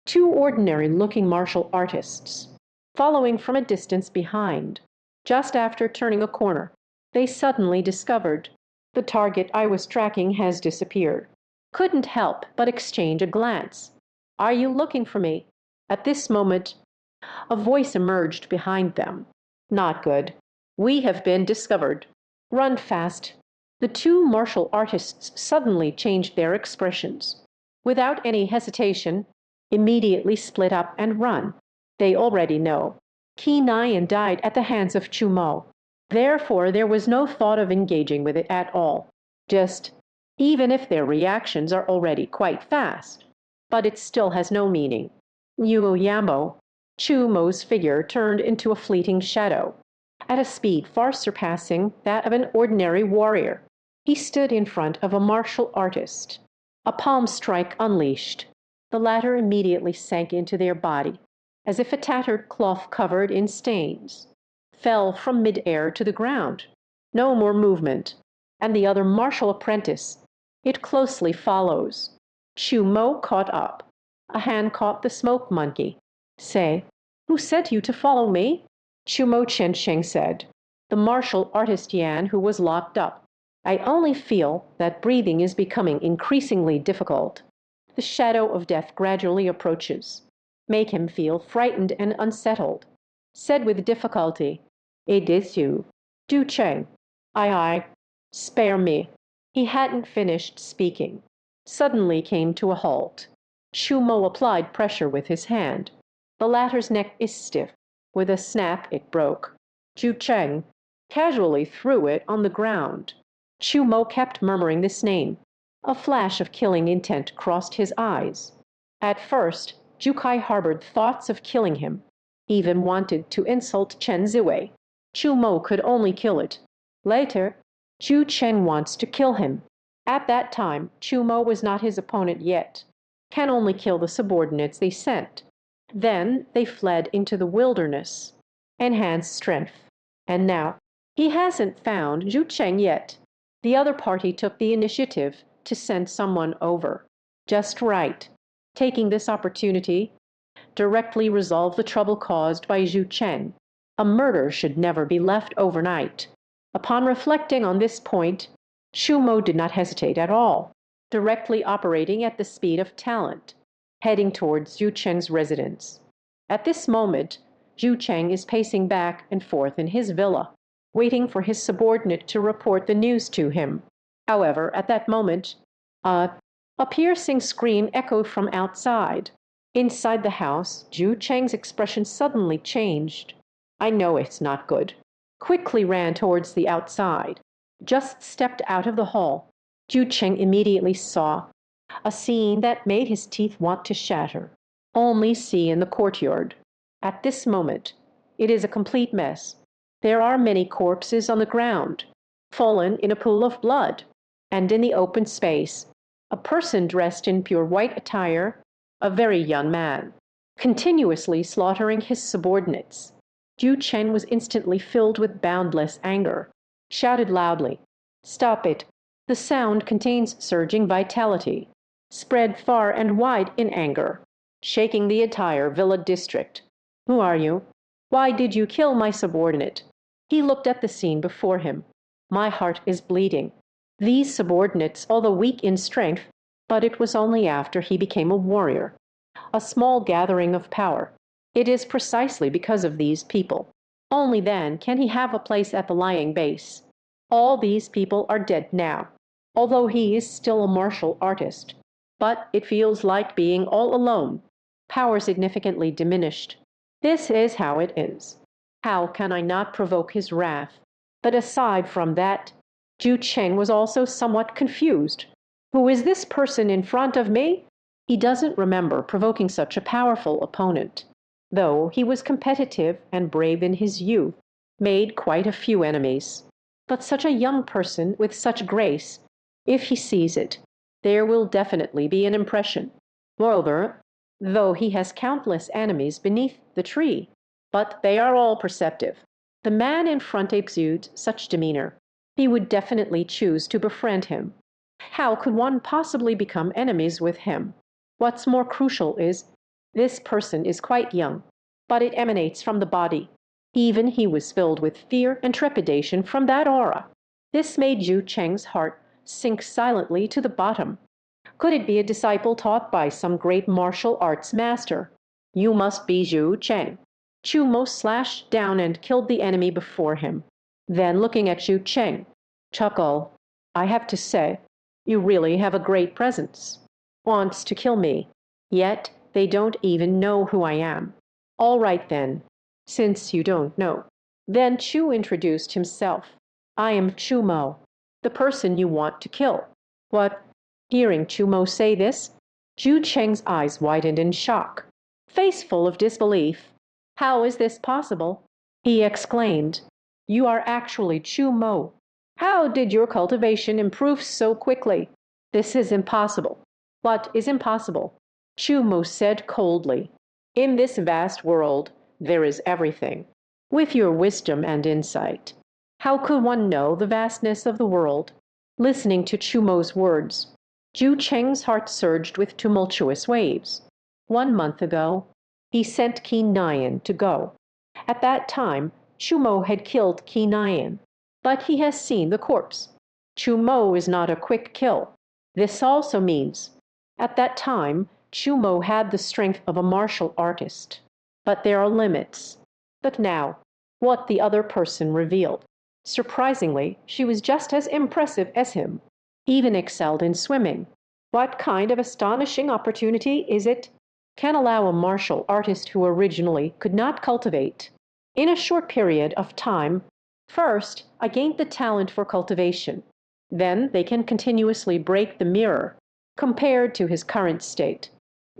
2 ordinary-looking martial artists, following from a distance behind. Just after turning a corner, they suddenly discovered the target I was tracking has disappeared. Couldn't help but exchange a glance. Are you looking for me? At this moment, a voice emerged behind them. Not good. We have been discovered. Run fast. The 2 martial artists suddenly changed their expressions. Without any hesitation, immediately split up and run. They already know. Qi Nian died at the hands of Chu Mo. Therefore, there was no thought of engaging with it at all. just even if their reactions are already quite fast. But it still has no meaning. Yambo, Chu Mo's figure turned into a fleeting shadow, at a speed far surpassing that of an ordinary warrior. He stood in front of a martial artist. A palm strike unleashed, the latter immediately sank into their body, as if a tattered cloth covered in stains, fell from mid-air to the ground. No more movement, and the other martial apprentice. It closely follows. Chu Mo caught up. A hand caught the smoke monkey. Say, who sent you to follow me? Chu Mo Chen Sheng said. The martial artist Yan, who was locked up. I only feel that breathing is becoming increasingly difficult. The shadow of death gradually approaches. Make him feel frightened and unsettled. Said with difficulty, it is you. Du Cheng. Aye. Spare me. He hadn't finished speaking. Suddenly came to a halt. Chu Mo applied pressure with his hand. The latter's neck is stiff. With a snap it broke. Ju Cheng casually threw it on the ground. Chu Mo kept murmuring this name. A flash of killing intent crossed his eyes. At first, Ju Kai harbored thoughts of killing him, even wanted to insult Chen Ziwei. Chu Mo could only kill it. Later, Ju Cheng wants to kill him. At that time, Chu Mo was not his opponent yet. Can only kill the subordinates they sent. Then they fled into the wilderness. Enhanced strength. And now, he hasn't found Ju Cheng yet. The other party took the initiative to send someone over. Just right. Taking this opportunity, directly resolve the trouble caused by Ju Cheng. A murder should never be left overnight. Upon reflecting on this point, Chu Mo did not hesitate at all, directly operating at the speed of talent, heading towards Ju Cheng's residence. At this moment, Ju Cheng is pacing back and forth in his villa, waiting for his subordinate to report the news to him. However, at that moment, a piercing scream echoed from outside. Inside the house, Ju Cheng's expression suddenly changed. I know it's not good. Quickly ran towards the outside. Just stepped out of the hall. Ju Cheng immediately saw a scene that made his teeth want to shatter. Only see in the courtyard. At this moment, it is a complete mess. There are many corpses on the ground, fallen in a pool of blood, and in the open space, a person dressed in pure white attire, a very young man, continuously slaughtering his subordinates. Ju Cheng was instantly filled with boundless anger, shouted loudly, "Stop it!" The sound contains surging vitality, spread far and wide in anger, shaking the entire villa district. Who are you? Why did you kill my subordinate? He looked at the scene before him. My heart is bleeding. These subordinates, although weak in strength, but it was only after he became a warrior, a small gathering of power. It is precisely because of these people. Only then can he have a place at the lying base. All these people are dead now, although he is still a martial artist. But it feels like being all alone, power significantly diminished. This is how it is. How can I not provoke his wrath? But aside from that, Ju Cheng was also somewhat confused. Who is this person in front of me? He doesn't remember provoking such a powerful opponent. Though he was competitive and brave in his youth, made quite a few enemies. But such a young person with such grace, if he sees it, there will definitely be an impression. Moreover, though he has countless enemies beneath the tree, but they are all perceptive. The man in front exudes such demeanor. He would definitely choose to befriend him. How could one possibly become enemies with him? What's more crucial is, this person is quite young, but it emanates from the body. Even he was filled with fear and trepidation from that aura. This made Ju Cheng's heart sink silently to the bottom. Could it be a disciple taught by some great martial arts master? You must be Ju Cheng. Chu Mo slashed down and killed the enemy before him. Then, looking at Ju Cheng, chuckle, I have to say, you really have a great presence. Wants to kill me. Yet they don't even know who I am. All right then, since you don't know. Then Chu introduced himself. I am Chu Mo. the person you want to kill. What? Hearing Chu Mo say this, Zhu Cheng's eyes widened in shock, face full of disbelief. How is this possible? He exclaimed. You are actually Chu Mo. How did your cultivation improve so quickly? This is impossible. What is impossible? Chu Mo said coldly. In this vast world, there is everything. With your wisdom and insight, how could one know the vastness of the world? Listening to Chu Mo's words, Zhu Cheng's heart surged with tumultuous waves. 1 month ago, he sent Qi Nian to go. At that time, Chu Mo had killed Qi Nian, but he has seen the corpse. Chu Mo is not a quick kill. This also means, at that time, Chu Mo had the strength of a martial artist. But there are limits. But now, what the other person revealed. Surprisingly, she was just as impressive as him, even excelled in swimming. What kind of astonishing opportunity is it? Can allow a martial artist who originally could not cultivate. In a short period of time, first, I gained the talent for cultivation. Then they can continuously break the mirror, compared to his current state.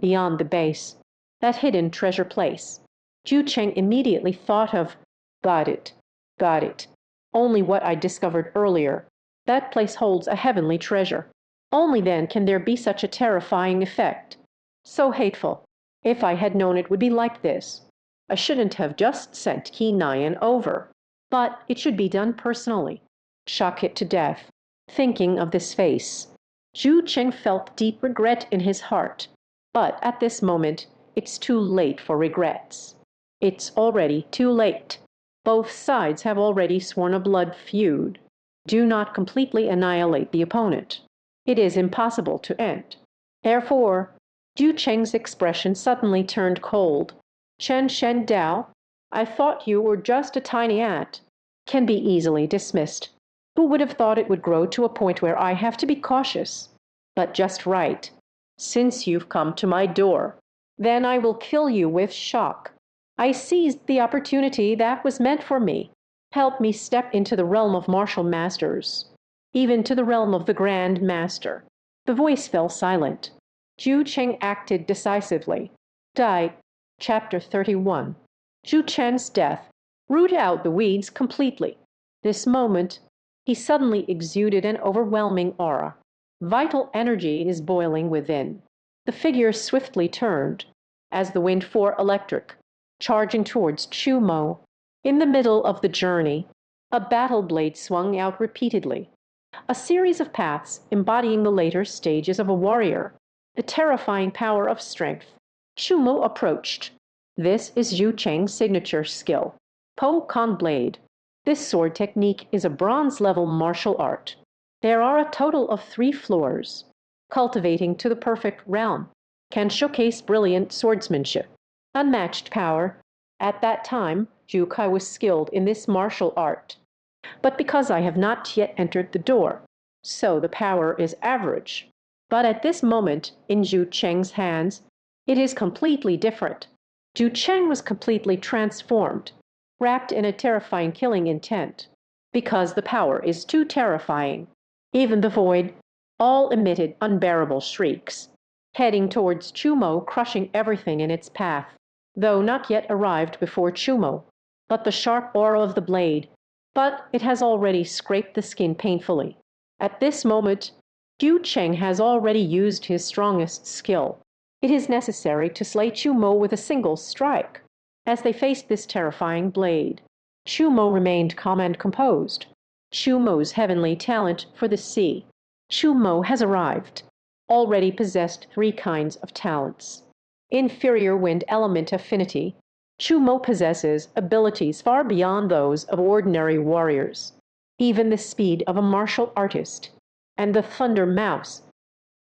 Beyond the base, that hidden treasure place. Zhu Cheng immediately thought of, got it, got it. Only what I discovered earlier. That place holds a heavenly treasure. Only then can there be such a terrifying effect. So hateful. If I had known it would be like this, I shouldn't have just sent Qi Nian over. But it should be done personally. Shock it to death. Thinking of this face, Zhu Cheng felt deep regret in his heart. But at this moment, it's too late for regrets. It's already too late. Both sides have already sworn a blood feud. Do not completely annihilate the opponent. It is impossible to end. Therefore, Zhu Cheng's expression suddenly turned cold. Chen Shen Dao, I thought you were just a tiny ant. Can be easily dismissed. Who would have thought it would grow to a point where I have to be cautious? But just right. Since you've come to my door, then I will kill you with shock. I seized the opportunity that was meant for me. Help me step into the realm of martial masters, even to the realm of the Grand Master. The voice fell silent. Zhu Cheng acted decisively. Dai, Chapter 31. Zhu Chen's death. Root out the weeds completely. This moment, he suddenly exuded an overwhelming aura. Vital energy is boiling within. The figure swiftly turned, as the wind for electric, charging towards Chu Mo. In the middle of the journey, a battle blade swung out repeatedly. A series of paths embodying the later stages of a warrior, the terrifying power of strength. Chu Mo approached. This is Zhu Cheng's signature skill, Po Kan Blade. This sword technique is a bronze-level martial art. There are a total of 3 floors. Cultivating to the perfect realm can showcase brilliant swordsmanship, unmatched power. At that time, Zhu Kai was skilled in this martial art. But because I have not yet entered the door, so the power is average. But at this moment, in Zhu Cheng's hands, it is completely different. Zhu Cheng was completely transformed, wrapped in a terrifying killing intent. Because the power is too terrifying, even the void, all emitted unbearable shrieks, heading towards Chu Mo, crushing everything in its path. Though not yet arrived before Chu Mo, but the sharp aura of the blade, but it has already scraped the skin painfully. At this moment, Zhu Cheng has already used his strongest skill. It is necessary to slay Chu Mo with a single strike. As they faced this terrifying blade, Chu Mo remained calm and composed. Chu Mo's heavenly talent for the sea. Chu Mo has arrived, already possessed 3 kinds of talents. Inferior wind element affinity, Chu Mo possesses abilities far beyond those of ordinary warriors, even the speed of a martial artist, and the thunder mouse